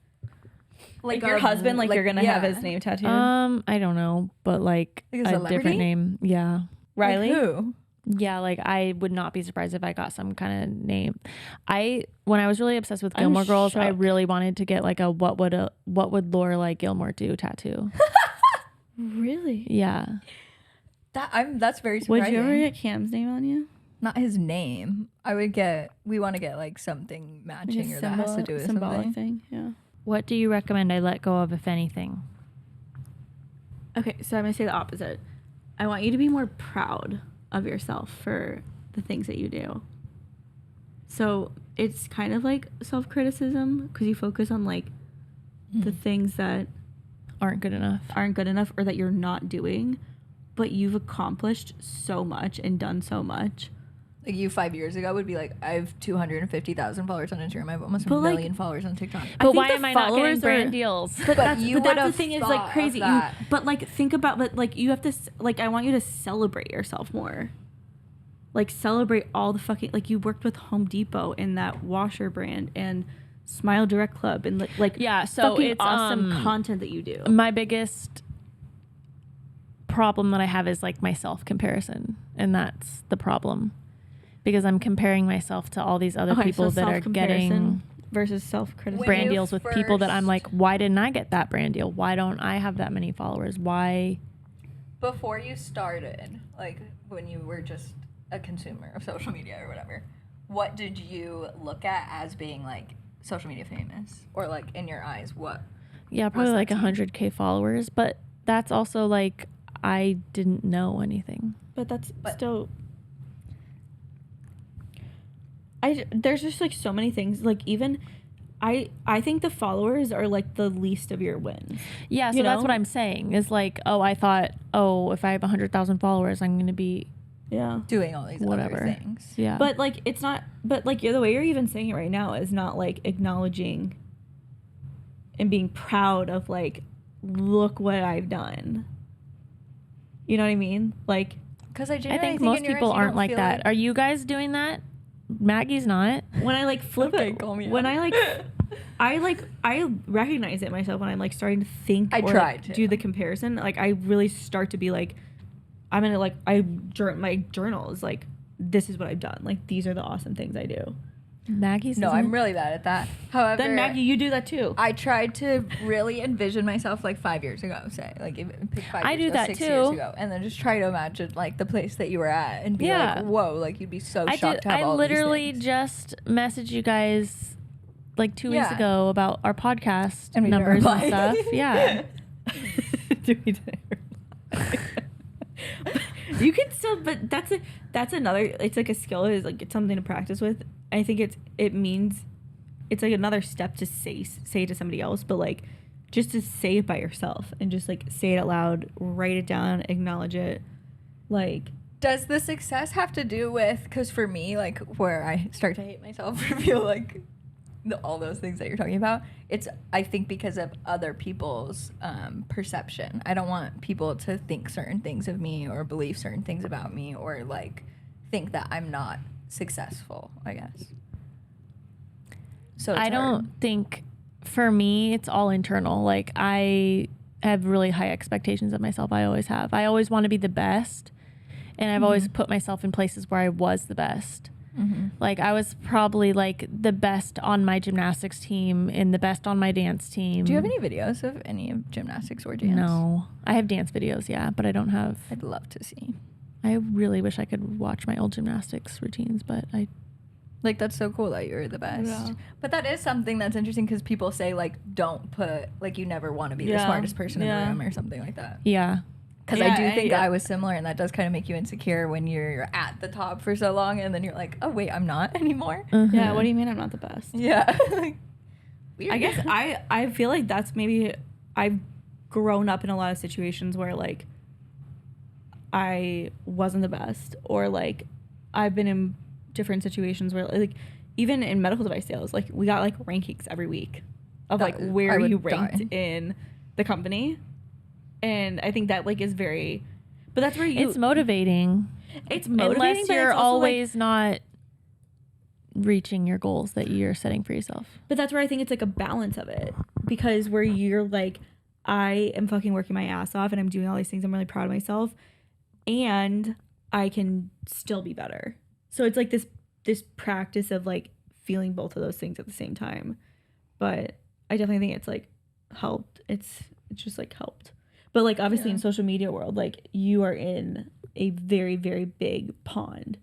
Like your husband, like you're gonna have his name tattooed? I don't know, but like a different name. Yeah. Riley? Like who? Yeah, like I would not be surprised if I got some kind of name. When I was really obsessed with Gilmore Girls, I really wanted to get like a what would Lorelai Gilmore do tattoo. Really? Yeah. That's very surprising. Would you ever get Cam's name on you? Not his name. We want to get like something matching or that has to do with something. Thing. Yeah. What do you recommend I let go of, if anything? Okay, so I'm gonna say the opposite. I want you to be more proud of yourself for the things that you do. So it's kind of like self-criticism because you focus on like the things that aren't good enough or that you're not doing, but you've accomplished so much and done so much. Like you 5 years ago would be like, I have 250,000 followers on Instagram. I have almost a million followers on TikTok. But why am I not getting brand deals? But that's the thing is like crazy. But like think about, but like you have to, like I want you to celebrate yourself more. Like celebrate all the fucking, like you worked with Home Depot in that washer brand and Smile Direct Club and like so it's awesome content that you do. My biggest problem that I have is like my self-comparison, and that's the problem. Because I'm comparing myself to all these other people that are getting versus self-criticism brand deals with people that I'm like, why didn't I get that brand deal? Why don't I have that many followers? Why? Before you started, like when you were just a consumer of social media or whatever, what did you look at as being like social media famous, or like in your eyes, what? Yeah, probably like 100K followers, but that's also like I didn't know anything. But still. There's just like so many things, like even I think the followers are like the least of your wins. Yeah, so that's what I'm saying is like, I thought, if I have 100,000 followers, I'm going to be doing all these other things. Yeah. But like it's not, but like the way you're even saying it right now is not like acknowledging and being proud of like, look what I've done. You know what I mean? Like, because I think most people aren't like that. Are you guys doing that? Maggie's not. When I like flip it, call me when out. I like I recognize it myself when I'm like starting to think do the comparison. Like I really start to be like, I'm gonna like my journal is like, this is what I've done. Like these are the awesome things I do. Maggie's. No, I'm really bad at that. However, then Maggie, you do that too. I tried to really envision myself like 5 years ago, say, like even pick 5 years I do ago, that 6 too. years ago, and then just try to imagine like the place that you were at and be like, whoa, like you'd be so shocked to have all these things. I literally just messaged you guys like 2 weeks ago about our podcast and numbers and stuff. Yeah. You can still, but that's another, it's like a skill, is like it's something to practice with. I think it means it's like another step to say to somebody else, but like just to say it by yourself and just like say it out loud, write it down, acknowledge it. Like, does the success have to do with, because for me, like where I start to hate myself or feel like all those things that you're talking about, it's I think because of other people's perception. I don't want people to think certain things of me or believe certain things about me or like think that I'm not successful, I guess. So I don't think, for me, it's all internal. Like I have really high expectations of myself. I always have. I always want to be the best, and I've always put myself in places where I was the best. Like I was probably like the best on my gymnastics team and the best on my dance team. Do you have any videos of any of gymnastics or dance? No, I have dance videos, yeah, but I don't have. I'd love to see. I really wish I could watch my old gymnastics routines, but I. Like that's so cool that you're the best. Yeah. But that is something that's interesting because people say like don't put like you never want to be the smartest person in the room or something like that. Yeah. Because I do think I was similar, and that does kind of make you insecure when you're at the top for so long, and then you're like, oh wait, I'm not anymore. Yeah, what do you mean I'm not the best? Yeah. Like, weird. I guess I feel like that's maybe I've grown up in a lot of situations where like I wasn't the best, or like I've been in different situations where like even in medical device sales, like we got like rankings every week of like where you ranked in the company. And I think that like is very, but that's where it's motivating. It's motivating, unless you're always like, not reaching your goals that you're setting for yourself. But that's where I think it's like a balance of it, because where you're like, I am fucking working my ass off and I'm doing all these things. I'm really proud of myself, and I can still be better. So it's like this practice of like feeling both of those things at the same time. But I definitely think it's like helped. It's just like helped. But like obviously in social media world, like you are in a very, very big pond.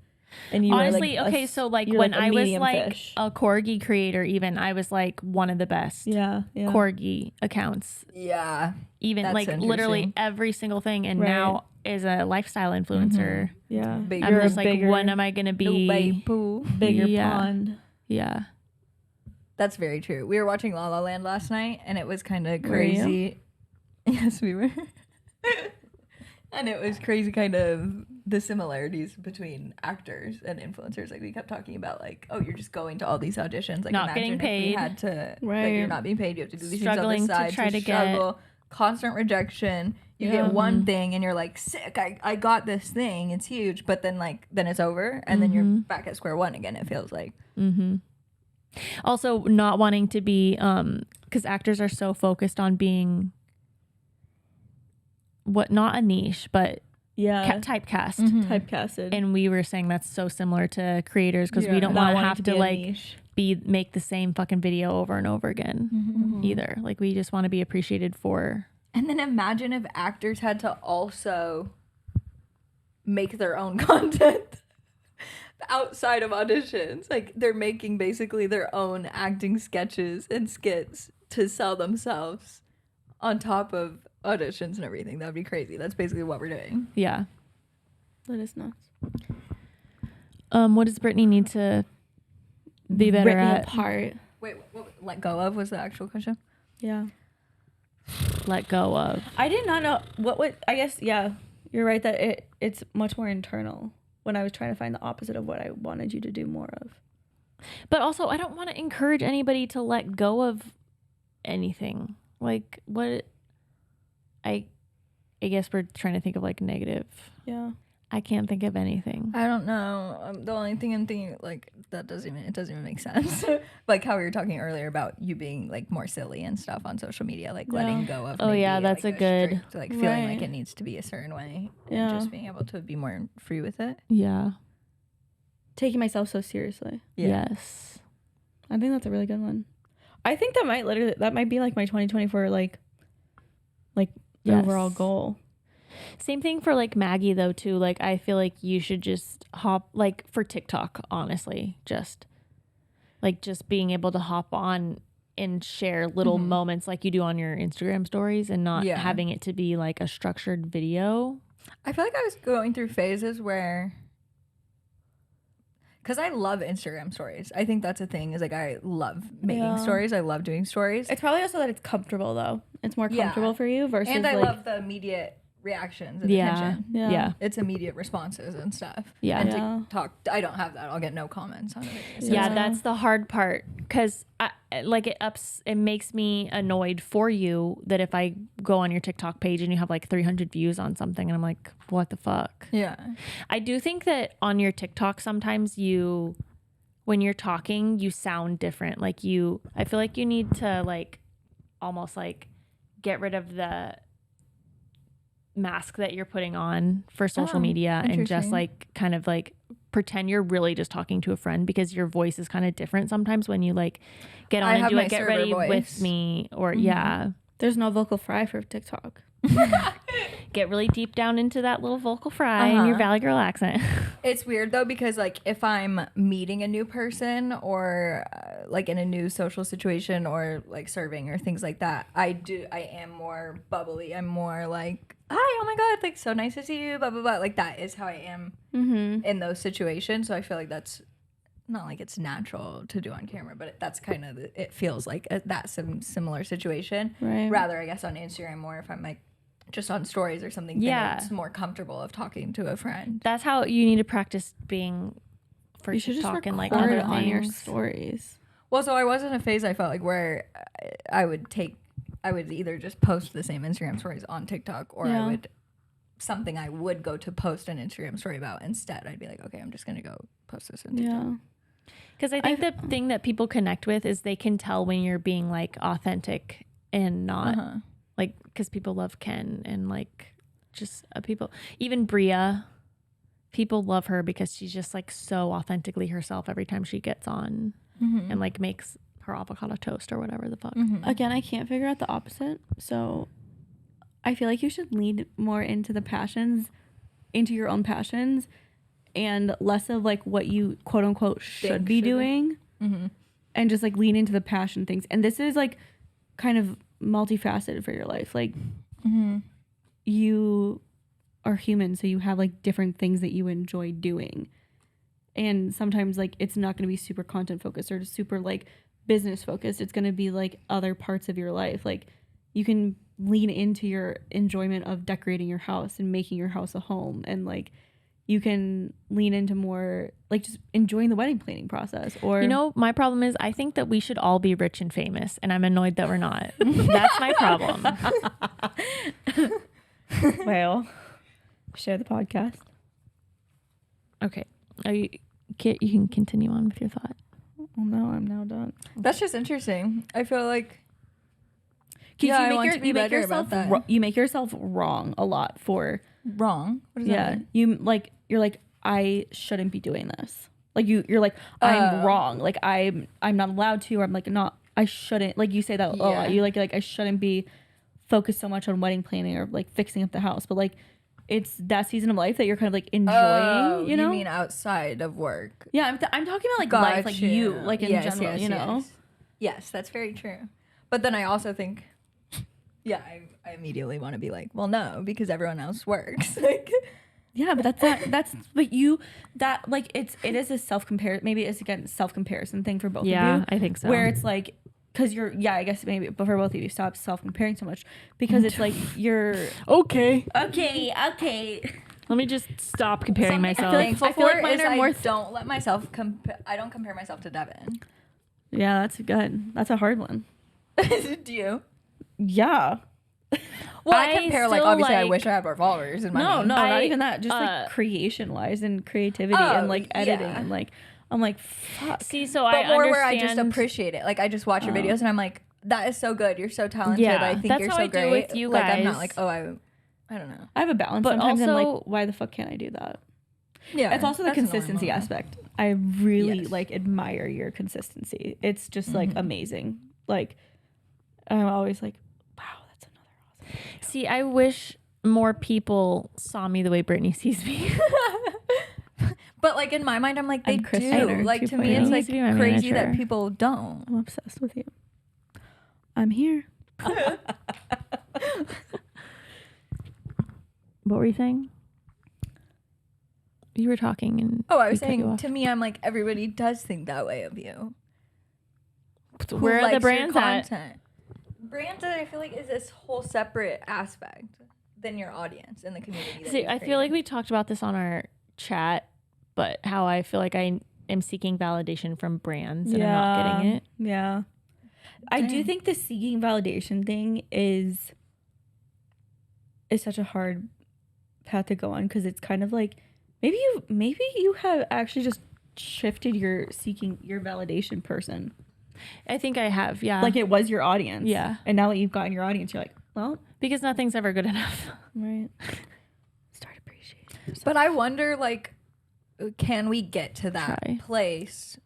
And you honestly, are like okay, so like when I was like fish. A corgi creator, even I was like one of the best corgi accounts. Yeah. Even like literally every single thing. And now as a lifestyle influencer, I'm just like, when am I gonna be bigger pond? Yeah. That's very true. We were watching La La Land last night, and it was kind of crazy. Yes, we were. And it was crazy kind of the similarities between actors and influencers. Like we kept talking about like, oh, you're just going to all these auditions. Like not getting paid. If we had to, like, you're not being paid. You have to do these things on the side. To try to struggle, constant rejection. You get one thing and you're like, sick, I got this thing. It's huge. But then it's over. And then you're back at square one again, it feels like. Also not wanting to be, because actors are so focused on being not a niche, but typecast. Typecasted. And we were saying that's so similar to creators, because we don't want to have to like make the same fucking video over and over again either. Like we just want to be appreciated for. And then imagine if actors had to also make their own content outside of auditions. Like they're making basically their own acting sketches and skits to sell themselves on top of auditions and everything. That would be crazy. That's basically what we're doing. Yeah. That is nuts. What does Brittany need to be better at? Apart. Wait, what let go of was the actual question? Yeah. Let go of. I did not know I guess, you're right that it's much more internal, when I was trying to find the opposite of what I wanted you to do more of. But also, I don't want to encourage anybody to let go of anything. Like what I guess we're trying to think of like negative. Yeah. I can't think of anything. I don't know. The only thing I'm thinking, like, it doesn't even make sense. Like how we were talking earlier about you being like more silly and stuff on social media, like letting go of. Oh yeah, that's like, a good. strict, like feeling like it needs to be a certain way, and just being able to be more free with it. Yeah. Taking myself so seriously. Yeah. Yes. I think that's a really good one. I think that might be like my 2024 like overall goal. Same thing for like Maggie though too. Like I feel like you should just hop like for TikTok, honestly, just being able to hop on and share little moments like you do on your Instagram stories and not having it to be like a structured video. I feel like I was going through phases where, because I love Instagram stories. I think that's a thing, is like I love making stories. I love doing stories. It's probably also that it's comfortable though. It's more comfortable for you versus and I love the immediate reactions and attention. Yeah. It's immediate responses and stuff. Yeah. And TikTok, I don't have that. I'll get no comments on it. So Yeah, that's the hard part, because it makes me annoyed for you that if I go on your TikTok page and you have like 300 views on something and I'm like, what the fuck? Yeah. I do think that on your TikTok sometimes when you're talking, you sound different. Like I feel like you need to like almost like get rid of the mask that you're putting on for social media and just like kind of like pretend you're really just talking to a friend, because your voice is kind of different sometimes when you like get on and do like get ready with me or there's no vocal fry for TikTok. Get really deep down into that little vocal fry in your Valley Girl accent. It's weird though, because like if I'm meeting a new person or like in a new social situation or like serving or things like that, I am more bubbly. I'm more like, hi, oh my God, like so nice to see you, blah, blah, blah. Like that is how I am in those situations. So I feel like that's not like it's natural to do on camera, but that's kind of, it feels like that similar situation. Right. Rather, I guess on Instagram, or if I'm like just on stories or something, then it's more comfortable of talking to a friend. That's how you need to practice being for you should TikTok just and like other things. on your stories. Well, so I was in a phase I felt like where I would either just post the same Instagram stories on TikTok, or I would go to post an Instagram story about. Instead, I'd be like, okay, I'm just gonna go post this on TikTok. Yeah. Because I think the thing that people connect with is they can tell when you're being like authentic and not like, because people love Ken and like just people, even Bria, people love her because she's just like so authentically herself every time she gets on and like makes her avocado toast or whatever the fuck. Again, I can't figure out the opposite. So I feel like you should lean more into into your own passions, and less of like what you quote unquote should be doing, and just like lean into the passion things. And this is like kind of multifaceted for your life. Like you are human, so you have like different things that you enjoy doing. And sometimes like it's not going to be super content focused or super like business focused. It's going to be like other parts of your life. Like you can lean into your enjoyment of decorating your house and making your house a home, and like you can lean into more like just enjoying the wedding planning process. Or, you know, my problem is I think that we should all be rich and famous, and I'm annoyed that we're not. That's my problem. Well, share the podcast. Okay. You can continue on with your thought. Well, no, I'm now done. That's just interesting. I feel like you make yourself wrong a lot for wrong. What does that mean? You're like, I shouldn't be doing this. Like you're like, I'm wrong. Like I'm not allowed to, or I'm like not. I shouldn't. Like you say that a lot. You like I shouldn't be focused so much on wedding planning or like fixing up the house. But like it's that season of life that you're kind of like enjoying. You know? You mean outside of work? Yeah, I'm talking about like life, like you, like in general. You know? Yes, that's very true. But then I also think, I immediately want to be like, well, no, because everyone else works. Like, yeah, but it is a maybe it's again self-comparison thing for both of you. Yeah, I think so. Where it's like, because I guess maybe, but for both of you, stop self-comparing so much, because it's like you're okay. Let me just stop comparing myself. I feel like mine are more. Don't let myself I don't compare myself to Devon. Yeah, that's good. That's a hard one. Do you? Yeah. Well, I compare, like, obviously, I wish I had more followers and money. No, not even that. Just, like, creation-wise and creativity and, like, editing and, like, I'm like, fuck. See, so but I more understand. where I just appreciate it. Like, I just watch your videos and I'm like, that is so good. You're so talented. Yeah, I think that's you're how so I great. do with you like, guys. I'm not like, oh, I don't know. I have a balance. But Sometimes I'm also- like, why the fuck can't I do that? Yeah. It's also the that's consistency normal. aspect. I really Yes. like admire your consistency. It's just like amazing. Like, I'm always like, wow, that's another awesome video. See, I wish more people saw me the way Brittany sees me. But, like, in my mind, I'm like, they I'm Chris do. Jenner Like, to me, 2.0. it's, He like, needs to be my crazy manager. that people don't. I'm obsessed with you. I'm here. What were you saying? You were talking and Oh, I was we cut you saying, off. to me, I'm like, everybody does think that way of you. Who Where are the likes your brands at? content. Brands, I feel like, is this whole separate aspect than your audience and the community. That See, you've I feel like created. we talked about this on our chat, but how I feel like I am seeking validation from brands and I'm not getting it. Yeah. I do Dang. think the seeking validation thing is such a hard path to go on because it's kind of like maybe you have actually just shifted your seeking your validation person. I think I have, yeah. Like it was your audience. Yeah. And now that you've gotten your audience, you're like, well, because nothing's ever good enough. right. Start appreciating yourself. But I wonder, like, can we get to that Try. place?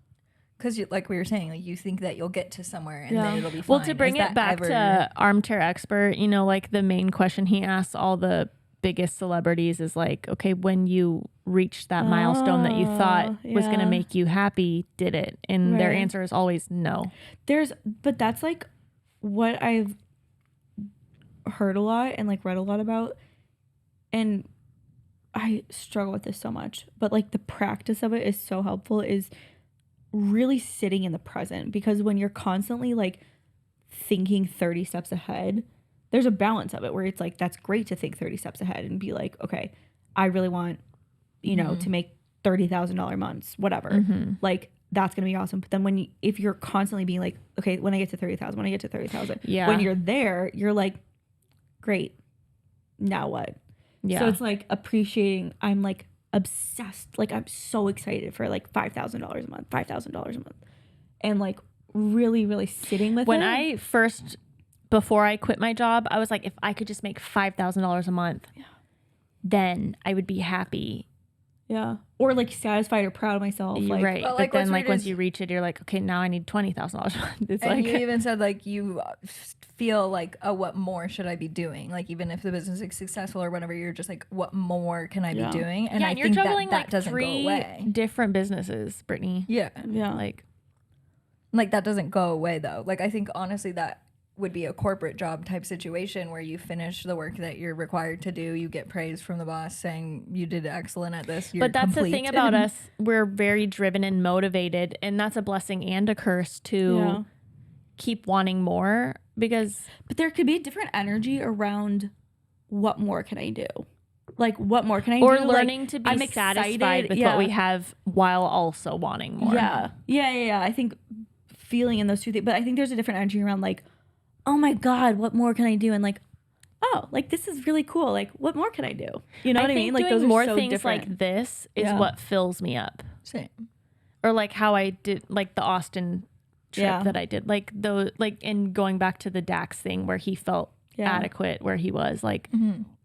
Because, like we were saying, like, you think that you'll get to somewhere and Yeah. then it'll be fine. Well, to bring Has it that back ever- to Armchair Expert, you know, like the main question he asks all the biggest celebrities is like, okay, when you reached that milestone that you thought was going to yeah. make you happy, did it? And their Right. answer is always no. But that's like what I've heard a lot and like read a lot about, and I struggle with this so much, but like the practice of it is so helpful, is really sitting in the present, because when you're constantly like thinking 30 steps ahead, there's a balance of it where it's like, that's great to think 30 steps ahead and be like, okay, I really want, you know, to make $30,000 months, whatever. Like that's going to be awesome. But then if you're constantly being like, okay, when I get to 30,000, when I get to 30,000, Yeah. when you're there, you're like, great. Now what? Yeah. So it's like appreciating, I'm like obsessed. Like I'm so excited for like $5,000 a month, $5,000 a month. And like really, really sitting with it. Before I quit my job, I was like, if I could just make $5,000 a month, then I would be happy. Yeah. Or like satisfied or proud of myself. Like, right. But, But like, then what's like weird once is- you reach it, you're like, okay, now I need $20,000 a month. It's And like, you even said, like, you feel like, oh, what more should I be doing? Like, even if the business is successful or whatever, you're just like, what more can I Yeah. be doing? And yeah, I and you're think juggling that like doesn't go 3 away. different businesses, Brittany. Yeah. yeah. Like, That doesn't go away, though. Like, I think, honestly, that would be a corporate job type situation where you finish the work that you're required to do. You get praise from the boss saying you did excellent at this. You're but that's complete. the thing about us. We're very driven and motivated. And that's a blessing and a curse to Yeah. keep wanting more because But there could be a different energy around what more can I do? Like, what more can I or do? learning Like, to be I'm satisfied excited, with yeah. what we have while also wanting more. Yeah. I think feeling in those two things, but I think there's a different energy around like, oh my God, what more can I do? And like, oh, like this is really cool. Like, what more can I do? You know what I think mean? Like doing those are more so things different. like this is Yeah. what fills me up. Same. Or like how I did like the Austin trip Yeah. that I did. Like those like and going back to the Dax thing where he felt Yeah. adequate where he was. Like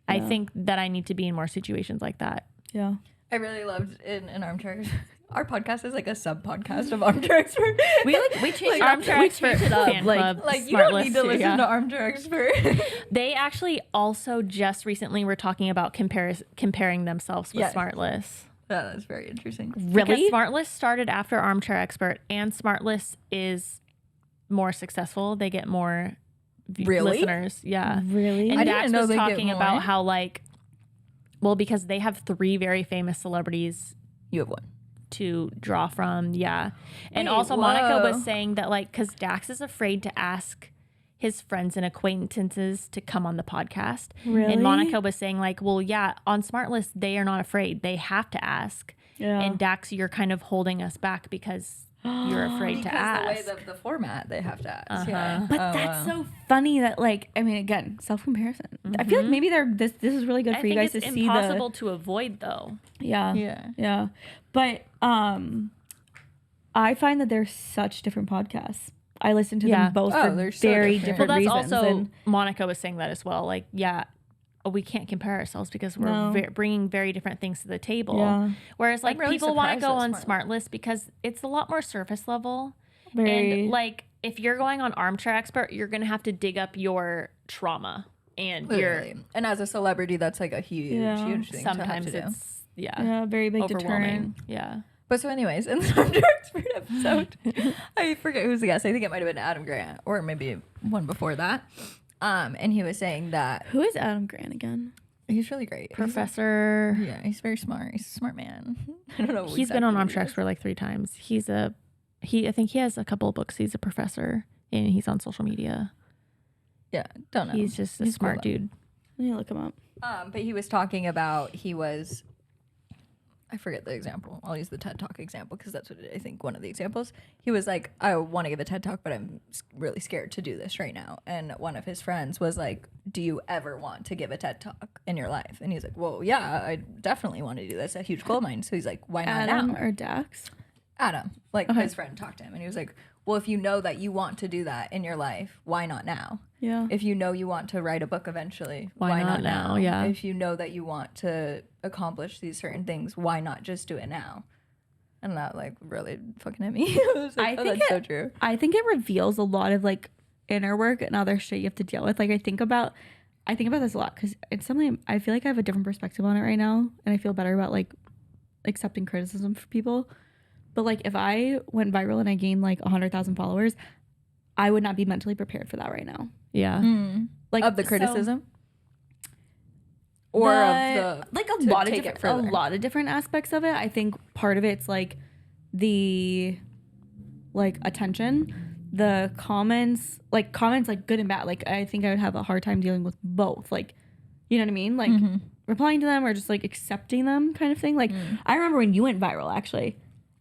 I Yeah. think that I need to be in more situations like that. Yeah. I really loved in Armchair. Our podcast is like a sub podcast of Armchair Expert. We changed Like, it up. Armchair We Expert changed it up. fan club. Like, you Smart don't need List to too, listen yeah. to Armchair Expert. They actually also just recently were talking about comparing themselves with Yes. Smart List. Yeah, that's very interesting. Because Smart List started after Armchair Expert, and Smart List is more successful. They get more Really? listeners. Yeah. Really? And I Dax didn't know was they get talking more. about how like, well, because they have 3 very famous celebrities You have one. to draw from. Yeah. And Wait, also Monica whoa. was saying that like, cause Dax is afraid to ask his friends and acquaintances to come on the podcast. Really? And Monica was saying like, well, yeah, on Smart List, they are not afraid. They have to ask. Yeah. And Dax, you're kind of holding us back because you're afraid to ask. Because the way the format they have to ask. Uh-huh. But that's so funny that, like, I mean, again, self-comparison. I feel like maybe this is really good for you guys to see. It's impossible to avoid, though. Yeah. But I find that they're such different podcasts. I listen to them both for very different reasons. Well, that's also, Monica was saying that as well. Like, we can't compare ourselves because we're bringing very different things to the table. Yeah. Whereas, like, really people want to go on SmartList because it's a lot more surface level. And, like, if you're going on Armchair Expert, you're going to have to dig up your trauma. And and as a celebrity, that's, like, a huge thing sometimes to have to it's, do. Very big deterrent. Yeah. But so anyways, in the Armchair Expert episode, I forget who's the guest. I think it might have been Adam Grant or maybe one before that. And he was saying that... Who is Adam Grant again? He's really great. Professor. He's very smart. He's a smart man. I don't know. He's been on Armchair Expert like 3 times. I think he has a couple of books. He's a professor and he's on social media. Yeah, don't know. He's just a smart dude. I need to look him up. But he was talking about I forget the example. I'll use the TED Talk example because that's what I think one of the examples. He was like, I want to give a TED Talk, but I'm really scared to do this right now. And one of his friends was like, do you ever want to give a TED Talk in your life? And he's like, well, yeah, I definitely want to do this. A huge goal of mine. So he's like, why not Adam now? or Dax? Adam. Like his friend talked to him and he was like, well, if you know that you want to do that in your life, why not now? Yeah. If you know you want to write a book eventually, why not now? Yeah. If you know that you want to accomplish these certain things, why not just do it now? And that like really fucking hit me. I was like, that's so true. I think it reveals a lot of like inner work and other shit you have to deal with. Like I think about this a lot because it's something I feel like I have a different perspective on it right now, and I feel better about like accepting criticism from people. But like if I went viral and I gained like 100,000 followers, I would not be mentally prepared for that right now. Yeah. Like of the criticism? Or of the like a lot of different aspects of it. I think part of it's like the like attention, the comments like good and bad. Like I think I would have a hard time dealing with both. Like, you know what I mean? Like replying to them or just like accepting them kind of thing. Like I remember when you went viral actually.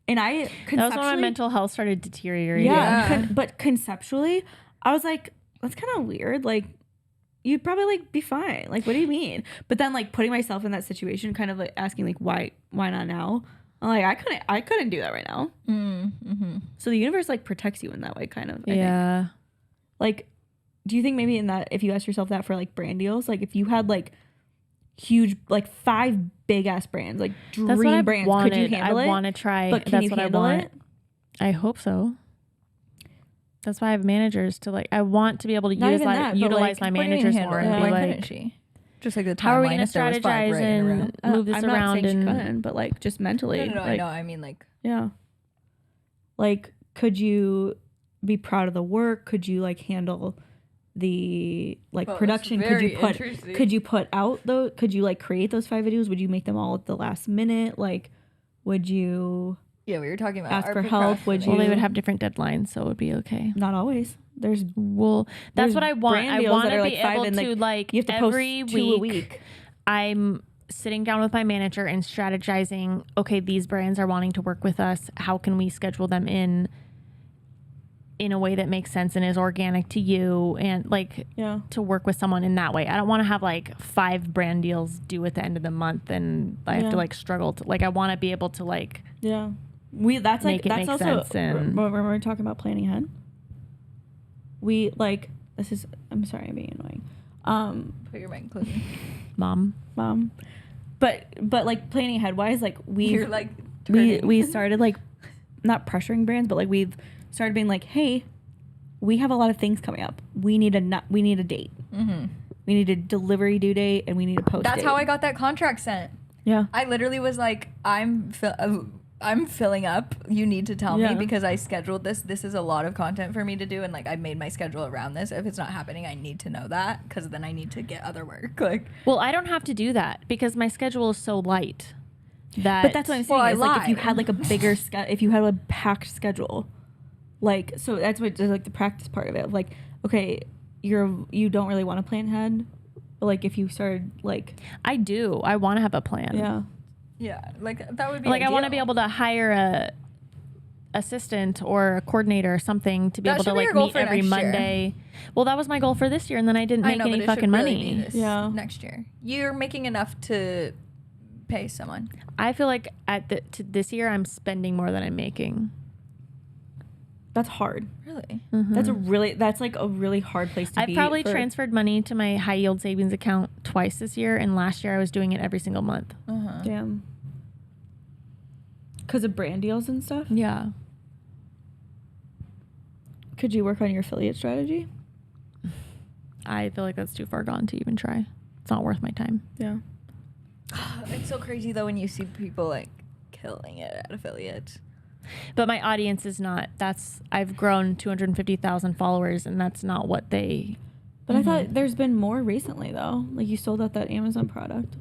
And that was when my mental health started deteriorating. Yeah. But conceptually, I was like, that's kind of weird. Like, you'd probably like be fine. Like, what do you mean? But then like putting myself in that situation, kind of like asking like, why not now? I'm like, I couldn't do that right now. So the universe like protects you in that way, kind of. I think. Like, do you think maybe in that, if you ask yourself that for like brand deals, like if you had like huge, like 5 big ass brands, like dream brands, could you handle it? I want to try. But can you handle it? I hope so. That's why I have managers to like. I want to be able to utilize my managers more and be like, just like the timeline. How are we going to strategize and move this around? And couldn't, but like just mentally. No, like, I know. I mean, like like could you be proud of the work? Could you like handle the like production? Could you like create those 5 videos? Would you make them all at the last minute? Like, would you? Yeah, we were talking about ask for help. Would you? Well, they would have different deadlines, so it would be okay. Not always. That's what I want. I want to be able to like you have to every post 2 a week. I'm sitting down with my manager and strategizing. Okay, these brands are wanting to work with us. How can we schedule them in a way that makes sense and is organic to you, and like to work with someone in that way. I don't want to have like 5 brand deals due at the end of the month and I have to like struggle to like. I want to be able to like that's also when we're talking about planning ahead. We like this is I'm sorry I'm being annoying. Put your mic closer. Mom. But like planning ahead wise, like you're like we started like not pressuring brands, but like we've started being like, hey, we have a lot of things coming up. We need a date. We need a delivery due date and we need a post That's date. how I got that contract sent. Yeah. I literally was like, I'm filling up. You need to tell me because I scheduled this. This is a lot of content for me to do. And like, I made my schedule around this. If it's not happening, I need to know that because then I need to get other work. Like, well, I don't have to do that because my schedule is so light but that's what I'm saying. Is like if you had like a bigger if you had a packed schedule, like, so that's what like the practice part of it. Like, okay, you don't really want to plan ahead, but like if you started like, I do. I want to have a plan. Yeah, like that would be like ideal. I want to be able to hire assistant or a coordinator or something to be able to like meet every Monday. Well, that was my goal for this year, and then I didn't make any fucking money. Next year, you're making enough to pay someone. I feel like this year I'm spending more than I'm making. That's hard. Really? Mm-hmm. That's like a really hard place to be. I've probably transferred money to my high yield savings account twice this year, and last year I was doing it every single month. Damn. Because of brand deals and stuff? Yeah. Could you work on your affiliate strategy? I feel like that's too far gone to even try. It's not worth my time. Yeah. It's so crazy though when you see people like killing it at affiliates. But my audience is not. I've grown 250,000 followers, and that's not what they. But I thought there's been more recently though. Like you sold out that Amazon product.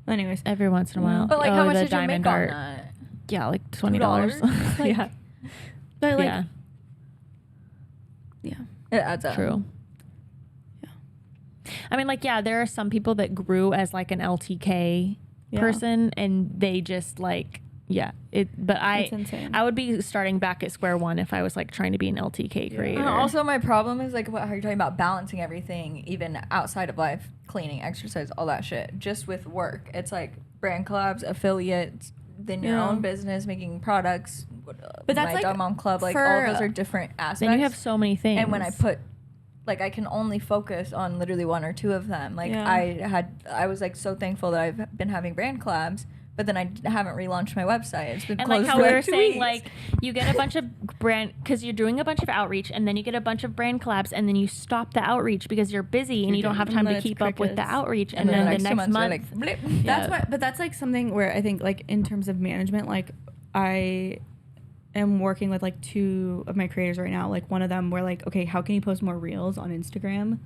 Anyways, every once in a while. But like, how much did you make on that? Yeah, like $20. Like, yeah. But like, yeah, it adds up. True. Yeah. I mean, like, yeah, there are some people that grew as like an LTK person, and they just like, but I would be starting back at square one if I was like trying to be an LTK creator. Also, my problem is like how you're talking about balancing everything, even outside of life, cleaning, exercise, all that shit, just with work. It's like brand collabs, affiliates, then your own business, making products. But that's my like Mom Club, like all of those are different aspects. Then you have so many things. And when I put, like, I can only focus on literally one or two of them. Like I was like so thankful that I've been having brand collabs. But then I haven't relaunched my website. It's been closed like how for we were 2 saying, weeks. like you get a bunch of brand because you're doing a bunch of outreach, and then you get a bunch of brand collabs, and then you stop the outreach because you're busy and you don't have time to keep up with the outreach, and then the next month. Like, blip. That's why, but that's like something where I think like in terms of management, like I am working with like 2 of my creators right now. Like one of them, we're like, okay, how can you post more reels on Instagram?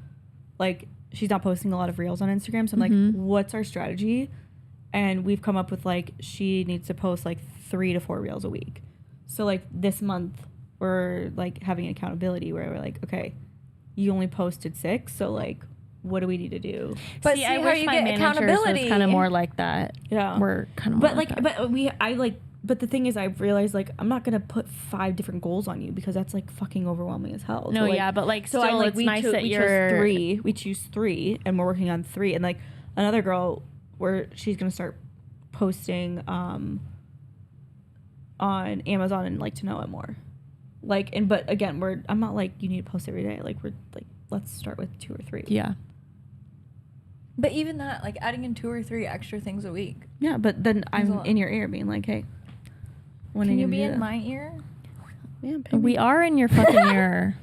Like she's not posting a lot of reels on Instagram, so I'm like, what's our strategy? And we've come up with like she needs to post like 3 to 4 reels a week. So like this month we're like having accountability where we're like, okay, you only posted 6, so like what do we need to do? But see I how wish you my get managers accountability. was kind of more like that. Yeah, we're kind of more. But like that. But the thing is, I've realized like I'm not gonna put 5 different goals on you because that's like fucking overwhelming as hell. No, so, like, but like so still, like, it's nice that you're 3. We choose 3, and we're working on 3. And like another girl, where she's gonna start posting on Amazon and like to know it more, like, and but again I'm not like you need to post every day, like we're like let's start with 2 or 3. But even that, like adding in 2 or 3 extra things a week, but then I'm in your ear being like, hey, when can you be in my ear? We are in your fucking ear.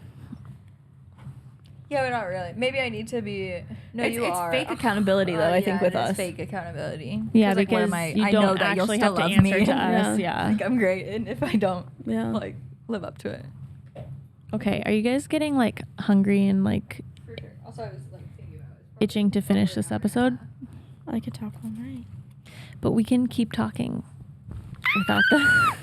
Yeah, but not really. Maybe I need to be. No, it's are. Fake accountability, though. I think with us, fake accountability. Yeah, like, because I know that you'll still love answer me. To us. Yeah, like I'm great, and if I don't, like live up to it. Okay, are you guys getting like hungry and like For sure. Also, I was like thinking about itching to finish this episode? I could talk all night, but we can keep talking without the.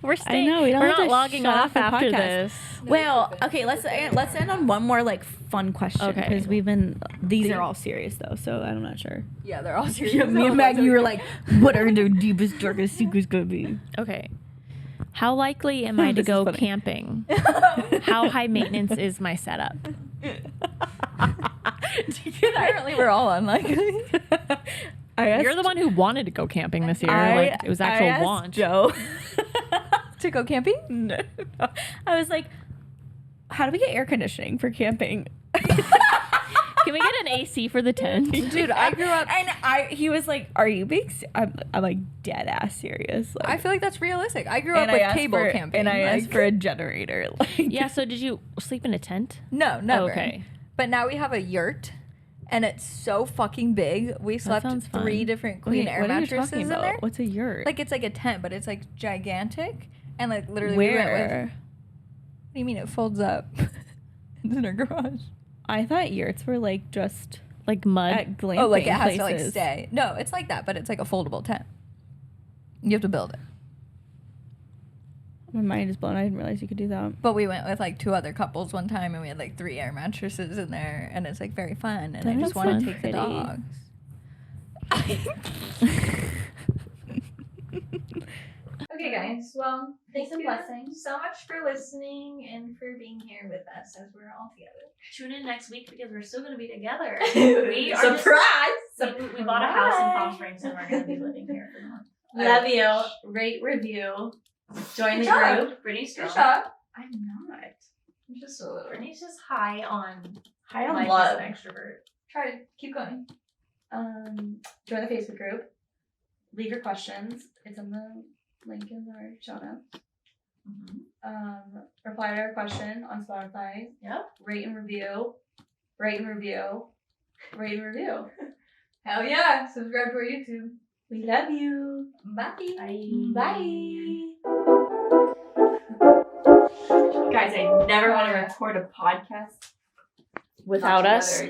We're staying. I know we're not logging off after podcast. This. Well, okay, let's end on one more like fun question because these are all serious though, so I'm not sure. Yeah, they're all serious. Me and Maggie were like, what are their deepest, darkest secrets gonna be? Okay. How likely am I to go camping? How high maintenance is my setup? Apparently, we're all unlikely. You're the one who wanted to go camping this year. Like it was actual want. Joe to go camping? No. I was like, how do we get air conditioning for camping? Can we get an AC for the tent? Dude, I grew up and he was like, are you being I'm like dead ass serious. Like, I feel like that's realistic. I grew up with cable camping. And I asked for a generator. Like, yeah, so did you sleep in a tent? No, never. Oh, okay. But now we have a yurt. And it's so fucking big. We slept 3 different queen air mattresses in there. What's a yurt? Like it's like a tent, but it's like gigantic. And like literally Where? We went with, what do you mean it folds up? It's in our garage. I thought yurts were like just like mud at glamping Oh, like it has places. to like stay. No, it's like that, but it's like a foldable tent. You have to build it. My mind is blown. I didn't realize you could do that. But we went with like 2 other couples one time, and we had like 3 air mattresses in there, and it's like very fun. And I just want to take the dogs. Okay, guys. Well, Thanks and blessings so much for listening and for being here with us as we're all together. Tune in next week because we're still going to be together. We are Surprise! We bought a house in Palm Springs and we're going to be living here for the month. Love you. Rate, review. Join the group. Brittany's strong. Good job. I'm not. I'm just a little. Brittany's just high on on life love. as an extrovert. Try to keep going. Join the Facebook group. Leave your questions. It's in the link in our show notes. Reply to our question on Spotify. Yep. Rate and review. Rate and review. Rate and review. Hell yeah. Subscribe to our YouTube. We love you. Bye. Bye. Guys, I never want to record a podcast Without us.